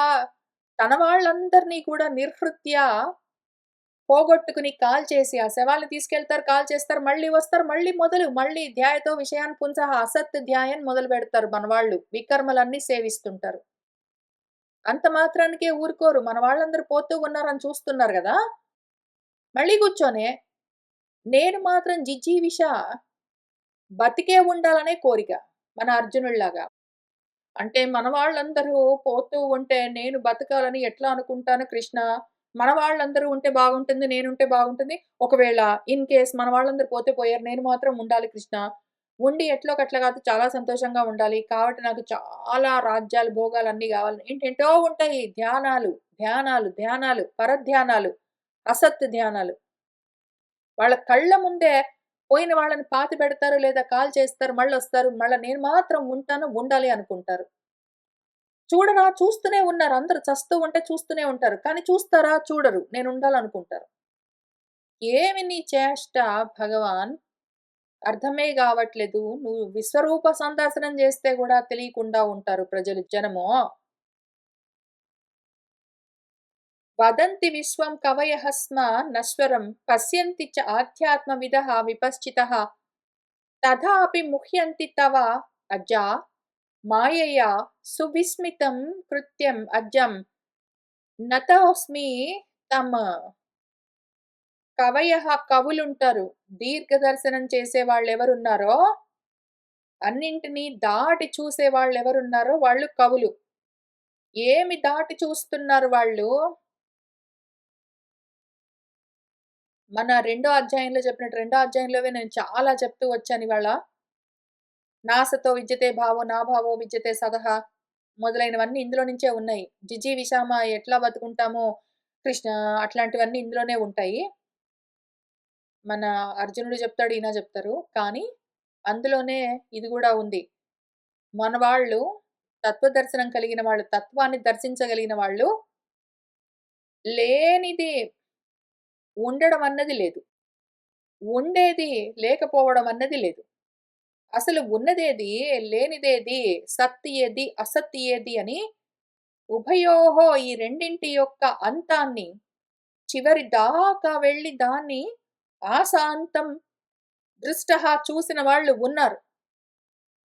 తన వాళ్ళందరినీ కూడా నిర్హృత్యా పోగొట్టుకుని కాల్చేసి, ఆ శవాల్ని తీసుకెళ్తారు, కాల్చేస్తారు, మళ్ళీ వస్తారు, మళ్ళీ ధ్యాయతో విషయాన్ పుంసః అసత్ ధ్యాయన్ మొదలుపెడతారు మనవాళ్ళు. వికర్మలన్నీ సేవిస్తుంటారు. అంత మాత్రానికే ఊరుకోరు. మన వాళ్ళందరూ పోతూ ఉన్నారని చూస్తున్నారు గదా! మళ్ళీ కూర్చొని, నేను మాత్రం జిజీవిష బతికే ఉండాలనే కోరిక. మన అర్జునుడిలాగా. అంటే మన వాళ్ళందరూ పోతూ ఉంటే నేను బతకాలని ఎట్లా అనుకుంటాను కృష్ణ? మన వాళ్ళందరూ ఉంటే బాగుంటుంది. నేనుంటే బాగుంటుంది. ఒకవేళ ఇన్ కేస్ మన వాళ్ళందరూ పోతే పోయారు. నేను మాత్రం ఉండాలి కృష్ణ. ఉండి ఎట్లోకట్లా కాదు చాలా సంతోషంగా ఉండాలి. కాబట్టి నాకు చాలా రాజ్యాలు, భోగాలన్నీ గావాలి. ఏంటేంటో ఉంటాయి. ధ్యానాలు, పరధ్యానాలు, అసత్ ధ్యానాలు. వాళ్ళ కళ్ళ ముందే పోయిన వాళ్ళని పాతిపెడతారు లేదా కాల్చేస్తారు. మళ్ళొస్తారు. మళ్ళా నేను మాత్రం ఉంటాను, ఉండాలి అనుకుంటారు. చూడరా చూస్తూనే ఉన్నారు. అందరూ చస్తూ ఉంటే చూస్తూనే ఉంటారు. కానీ చూస్తారా? చూడరు. నేనుండాలనుకుంటారు. ఏమి నీ చేష్ట భగవాన్ అర్థమే గావట్లేదు. నువ్వు విశ్వరూప సందర్శనం జేస్తే గూడా తెలియకుండా ఉంటారు జనము. వదంతి విశ్వం కవయః స్మ నశ్వరం పశ్యంతి చ ఆధ్యాత్మవిదః విపశ్చితః తథాపి ముహ్యంతి తవ అజా మాయయా సువిస్మితం కృత్యం అజం నతోస్మి తమ కవయః కవులుంటారు. దీర్ఘదర్శనం చేసేవాళ్ళెవరున్నారో, అన్నింటిని దాటి చూసేవాళ్ళెవరున్నారో వాళ్ళు కవులు. ఏమి దాటి చూస్తున్నారు వాళ్ళు? మన రెండో అధ్యాయంలో చెప్పినట్టు రెండో అధ్యాయంలోవే నేను చాలా చెప్తూ వచ్చానివాళ. నాసతో విద్యతే భావో నాభావో విద్యతే సదహ మొదలైనవన్నీ ఇందులో నుంచే ఉన్నాయి. జిజీవిషామ ఎట్లా బతుకుంటామో కృష్ణ అట్లాంటివన్నీ ఇందులోనే ఉంటాయి. మన అర్జునుడు చెప్తాడు, ఈయన చెప్తారు. కానీ అందులోనే ఇది గూడా ఉంది. మన వాళ్ళు తత్వదర్శనం కలిగిన వాళ్ళు, తత్వాన్ని దర్శించగలిగిన వాళ్ళు లేనిది ఉండడం అన్నది లేదు. ఉండేది లేకపోవడం అన్నది లేదు. అసలు ఉన్నదేది, లేనిదేది, సత్ ఏది, అసత్ ఏది అని ఉభయోహో ఈ రెండింటి యొక్క అంతాన్ని చివరి దాకా వెళ్లి దాన్ని ఆసాంతం దృష్టః చూసిన వాళ్ళు ఉన్నారు.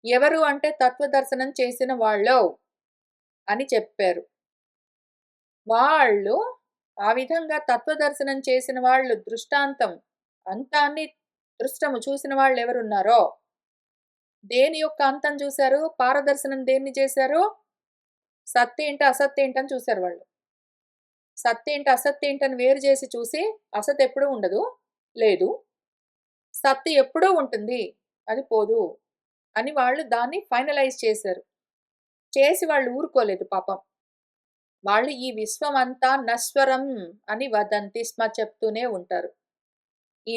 ఎవరు అంటే తత్వదర్శనం చేసిన వాళ్ళు అని చెప్పారు. వాళ్ళు ఆ విధంగా తత్వదర్శనం చేసిన వాళ్ళు దృష్టాంతం అంతాన్ని దృష్టము చూసిన వాళ్ళెవరున్నారో, దేని యొక్క అంతం చూసారు? పారదర్శనం దేన్ని చేశారు? సత్తేంటి, అసత్తేంటని చూసారు వాళ్ళు. సత్తేంటి, అసత్తేంటని వేరు చేసి చూసి, అసతెప్పుడూ ఉండదు. లేదు. సత్తు ఎప్పుడూ ఉంటుంది. అది పోదు. అని వాళ్ళు దాన్ని ఫైనలైజ్ చేశారు. చేసి వాళ్ళు ఊరుకోలేదు పాపం. వాళ్ళు ఈ విశ్వమంతా నశ్వరం అని వదంతి స్మ చెప్తూనే ఉంటారు. ఈ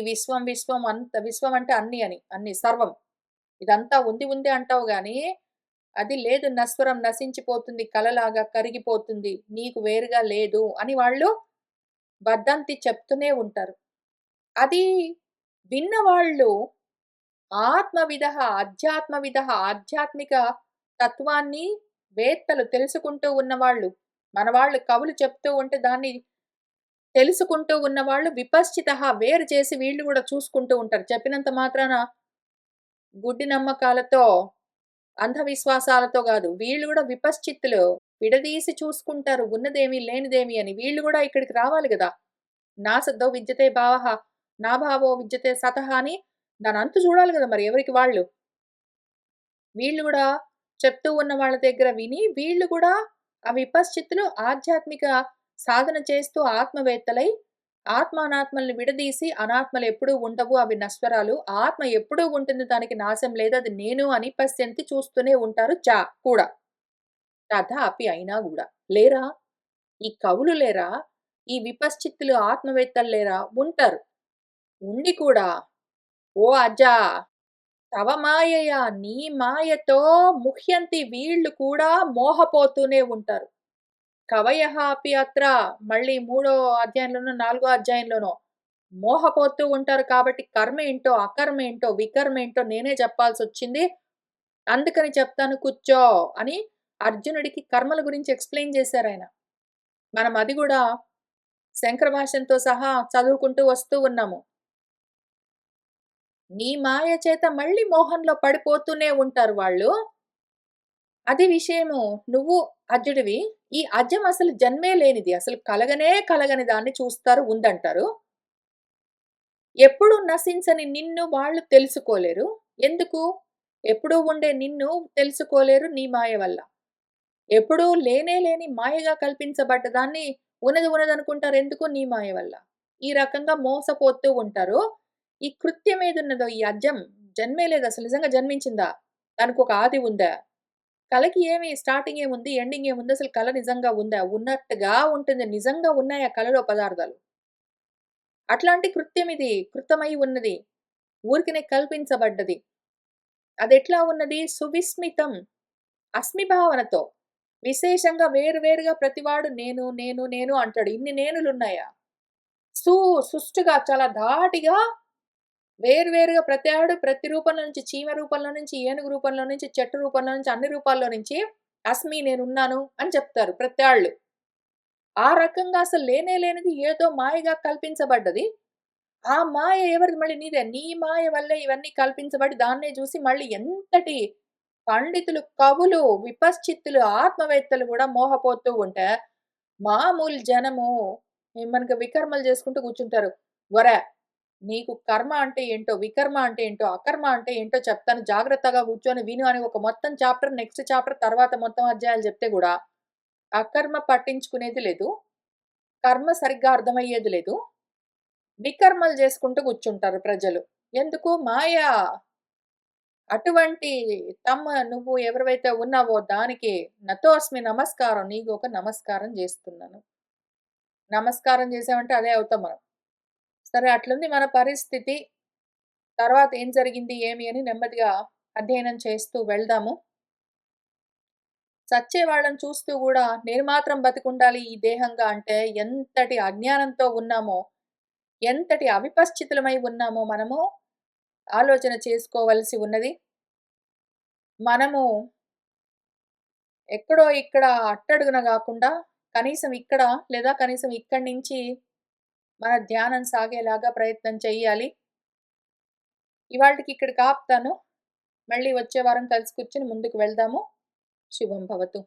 విశ్వం అంటే అన్ని అని. అన్ని సర్వం. ఇదంతా ఉంది అంటావు గానీ, అది లేదు నశ్వరం నశించిపోతుంది. కలలాగా కరిగిపోతుంది. నీకు వేరుగా లేదు అని వాళ్ళు వదంతి చెప్తూనే ఉంటారు. అది విన్నవాళ్ళు ఆధ్యాత్మిక తత్వాన్ని వేత్తలు తెలుసుకుంటూ ఉన్నవాళ్ళు, మనవాళ్ళు కవులు చెప్తూ ఉంటే దాన్ని తెలుసుకుంటూ ఉన్నవాళ్ళు విపశ్చితః వేరు చేసి వీళ్ళు గూడా చూసుకుంటూ ఉంటారు. చెప్పినంత మాత్రాన గుడ్డి నమ్మకాలతో, అంధవిశ్వాసాలతో గాదు. వీళ్ళు గూడా విపశ్చిత్తులు. విడదీసి చూసుకుంటారు. ఉన్నదేమి, లేనిదేమి అని. వీళ్ళు గూడా ఇక్కడికి రావాలి గదా! నాసతో విద్యతే భావః, నాభావో విద్యతే సతః అని దాని అంతు చూడాలి గదా! మరి ఎవరికి వాళ్ళు. వీళ్ళు గూడా చెప్తూ ఉన్న వాళ్ళ దగ్గర విని, వీళ్ళు గూడా ఆ విపశ్చిత్తులు ఆధ్యాత్మిక సాధన చేస్తూ ఆత్మవేత్తలై, ఆత్మ అనాత్మల్ని విడదీసి, అనాత్మలెప్పుడూ ఉండవు, అవి నశ్వరాలు. ఆత్మ ఎప్పుడూ ఉంటుంది, దానికి నాశం లేదు, అది నేను అని పశ్యంతి చూస్తూనే ఉంటారు కూడా. తథాపి అయినా గూడా. లేరా? ఈ కవులు లేరా? ఈ విపశ్చిత్తులు ఆత్మవేత్తలు లేరా? ఉంటారు. ఉండి కూడా, "ఓ అజ్జా! తవ మాయయ నీ మాయతో ముహ్యంతి" వీళ్ళు కూడా మోహపోతూనే ఉంటారు. కవయః అపి అత్ర మళ్ళీ మూడో అధ్యాయంలోనో, నాలుగో అధ్యాయంలోనో మోహపోతూ ఉంటారు కాబట్టి కర్మేంటో, అకర్మేంటో, వికర్మేంటో నేనే చెప్పాల్సొచ్చింది. అందుకని చెప్తాను కూర్చో అని అర్జునుడికి కర్మల గురించి ఎక్స్‌ప్లెయిన్ చేశారాయన. మనం అది గూడా శంకర భాష్యంతో సహా చదువుకుంటూ వస్తూ ఉన్నాము. నీ మాయ చేత మళ్ళీ మోహంలో పడిపోతూనే ఉంటారు వాళ్ళు. అది విషయము. నువ్వు అజుడివి. ఈ అజం అసలు జన్మే లేనిది. అసలు కలగనే కలగని దాన్ని చూస్తారు, ఉందంటారు. ఎప్పుడూ నశించని నిన్ను వాళ్ళు తెలుసుకోలేరు. ఎందుకు? ఎప్పుడూ ఉండే నిన్ను తెలుసుకోలేరు నీ మాయ వల్ల. ఎప్పుడూ లేనే లేని మాయగా కల్పించబడ్డ దాన్ని ఉన్నది ఉన్నదనుకుంటారు. ఎందుకు? నీ మాయ వల్ల. ఈ రకంగా మోసపోతూ ఉంటారు. ఈ కృత్యం ఏదున్నదో ఈ అజం జన్మే లేదసలు. నిజంగా జన్మించిందా? దానికొక ఆది ఉందా? కళకి ఏమి స్టార్టింగ్ ఏముంది? ఎండింగ్ ఏముంది? అసలు కళ నిజంగా ఉందా? ఉన్నట్టుగా ఉంటుంది. నిజంగా ఉన్నాయా కళలో పదార్థాలు? అట్లాంటి కృత్యం ఇది. కృతమై ఉన్నది. ఊరికనే కల్పించబడ్డది. అదెట్లా ఉన్నది? సువిస్మితం. అస్మి భావనతో. విశేషంగా వేరు వేరుగా ప్రతివాడు నేను, నేను, నేను అంటాడు. ఇన్ని నేనులున్నాయా? సుష్టుగా చాలా ధాటిగా వేరువేరుగా ప్రతి ఆడు ప్రతి రూపంలో నుంచి, చీమ రూపంలో నుంచి, ఏనుగు రూపంలో నుంచి, చెట్టు రూపంలో నుంచి, అన్ని రూపాల్లో నుంచి అస్మి నేనున్నాను అని చెప్తారు ప్రతి ఆళ్ళు. ఆ రకంగా అసలు లేనే లేనిది ఏదో మాయగా కల్పించబడ్డది. ఆ మాయ ఎవరిది? మళ్ళీ నీదే. నీ మాయ వల్లే ఇవన్నీ కల్పించబడి దాన్నే జూసి మళ్ళీ ఎంతటి పండితులు, కవులు, విపశ్చిత్తులు, ఆత్మవేత్తలు గూడా మోహపోతూ ఉంటే, మామూలు జనము మనకి వికర్మలు చేసుకుంటూ కూర్చుంటారు. ఒరేయ్! నీకు కర్మ అంటే ఏంటో, వికర్మ అంటే ఏంటో, అకర్మ అంటే ఏంటో చెప్తాను, జాగ్రత్తగా కూర్చొని విను అని ఒక మొత్తం చాప్టర్, నెక్స్ట్ చాప్టర్ తర్వాత మొత్తం అధ్యాయాలు చెప్తే గూడా, అకర్మ పట్టించుకునేది లేదు. కర్మ సరిగ్గా అర్థమయ్యేది లేదు. వికర్మలు చేసుకుంటూ కూర్చుంటారు ప్రజలు. ఎందుకు? మాయ. అటువంటి నువ్వు ఎవరివైతే ఉన్నావో దానికి నతోస్మి నమస్కారం. నీకు ఒక నమస్కారం చేస్తున్నాను. నమస్కారం చేసామంటే అదే అవుతాం మనం. సరే అట్లుంది మన పరిస్థితి. తర్వాత ఏం జరిగింది, ఏమి అని నెమ్మదిగా అధ్యయనం చేస్తూ వెళ్దాము. చచ్చే వాళ్ళని చూస్తూ గూడా నేను మాత్రం బతికుండాలి ఈ దేహంగా అంటే ఎంతటి అజ్ఞానంతో ఉన్నామో, ఎంతటి అవిపశ్చితులమై ఉన్నామో మనము ఆలోచన చేసుకోవలసి ఉన్నది. మనము ఎక్కడో ఇక్కడ అట్టడుగున గాకుండా కనీసం ఇక్కడ లేదా కనీసం ఇక్కడి నుంచి మన ధ్యానం సాగేలాగా ప్రయత్నం చెయ్యాలి. ఇవాల్టికి ఇక్కడికి ఆపుతాను. మళ్ళీ వచ్చే వారం కలిసి కూర్చొని ముందుకు వెళ్దాము. శుభం భవతు.